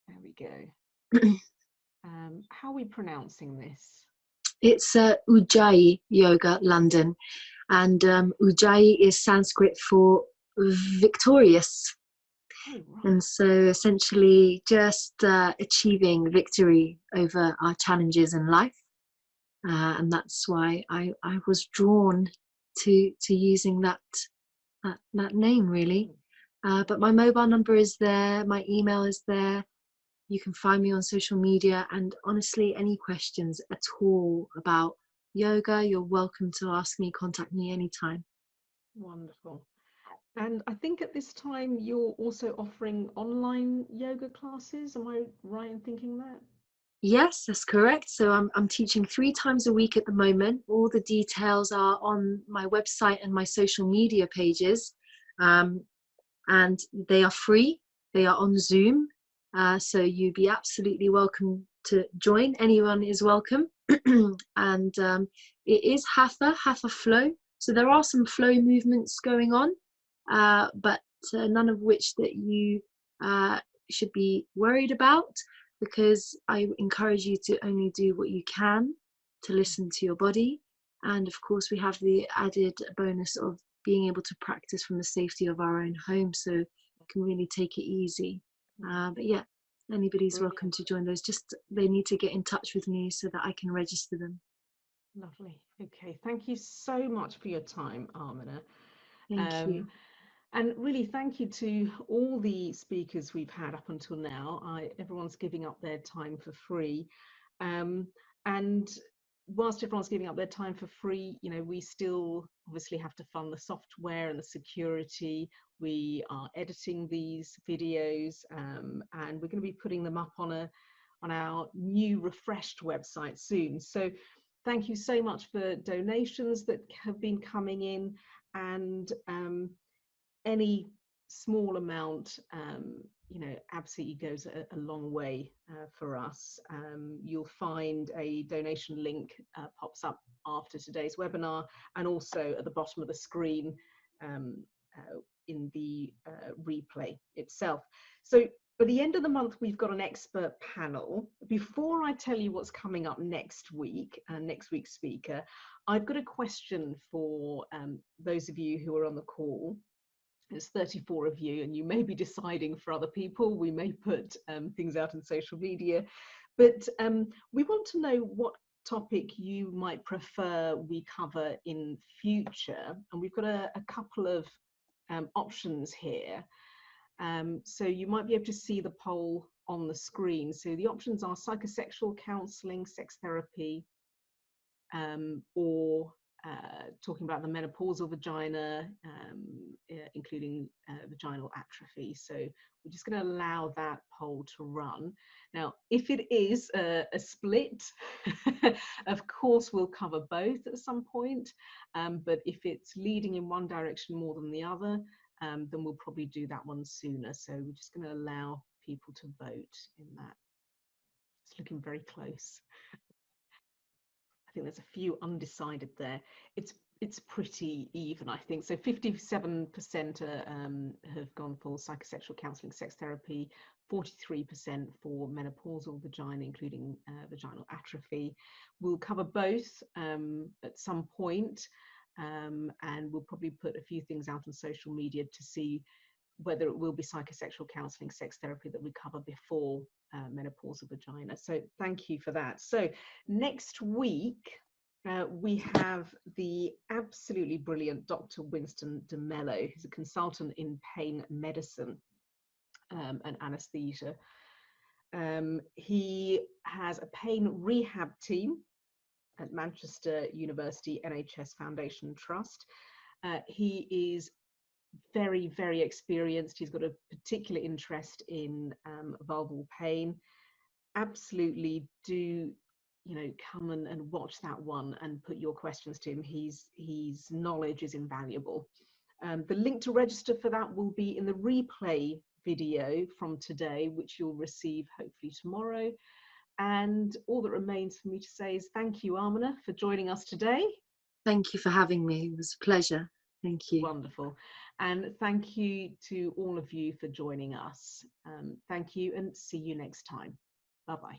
There we go. How are we pronouncing this? It's Ujjayi Yoga, London, and Ujjayi is Sanskrit for victorious. Oh, right. And so essentially just achieving victory over our challenges in life. and that's why I was drawn to using that name, really. But my mobile number is there, my email is there. You can find me on social media, and honestly, any questions at all about yoga, you're welcome to ask me, contact me anytime. Wonderful. And I think at this time you're also offering online yoga classes. Am I right in thinking that? Yes, that's correct. So I'm teaching 3 times a week at the moment. All the details are on my website and my social media pages, and they are free. They are on Zoom, so you'd be absolutely welcome to join. Anyone is welcome. And it is Hatha Flow. So there are some flow movements going on, but none of which that you should be worried about, because I encourage you to only do what you can to listen to your body. And of course, we have the added bonus of being able to practice from the safety of our own home, so you can really take it easy. But yeah, anybody's welcome to join those. Just they need to get in touch with me so that I can register them. Lovely. Okay, thank you so much for your time, Ameneh. Thank you. And really, thank you to all the speakers we've had up until now. Everyone's giving up their time for free. And whilst everyone's giving up their time for free, you know, we still obviously have to fund the software and the security. We are editing these videos, and we're going to be putting them up on our new refreshed website soon. So thank you so much for donations that have been coming in, and any small amount, you know, absolutely goes a long way for us. You'll find a donation link pops up after today's webinar, and also at the bottom of the screen in the replay itself. So at the end of the month, we've got an expert panel. Before I tell you what's coming up next week, next week's speaker, I've got a question for those of you who are on the call. There's 34 of you, and you may be deciding for other people. We may put things out on social media, but we want to know what topic you might prefer we cover in future. And we've got a couple of options here. So you might be able to see the poll on the screen. So the options are psychosexual counseling, sex therapy, or talking about the menopausal vagina, including vaginal atrophy. So we're just going to allow that poll to run. Now, if it is a split, of course, we'll cover both at some point. But if it's leading in one direction more than the other, then we'll probably do that one sooner. So we're just going to allow people to vote in that. It's looking very close. I think there's a few undecided there. It's pretty even, I think. So 57% have gone for psychosexual counselling, sex therapy, 43% for menopausal vagina, including vaginal atrophy. We'll cover both at some point, and we'll probably put a few things out on social media to see whether it will be psychosexual counselling, sex therapy that we cover before menopausal vagina. So thank you for that. So next week, we have the absolutely brilliant Dr. Winston DeMello, who's a consultant in pain medicine and anaesthesia. He has a pain rehab team at Manchester University NHS Foundation Trust. He is very, very experienced. He's got a particular interest in vulval pain. Absolutely do, you know, come and watch that one and put your questions to him. His knowledge is invaluable. The link to register for that will be in the replay video from today, which you'll receive hopefully tomorrow. And all that remains for me to say is thank you, Ameneh, for joining us today. Thank you for having me. It was a pleasure. Thank you. Wonderful. And thank you to all of you for joining us. Thank you, and see you next time. Bye-bye.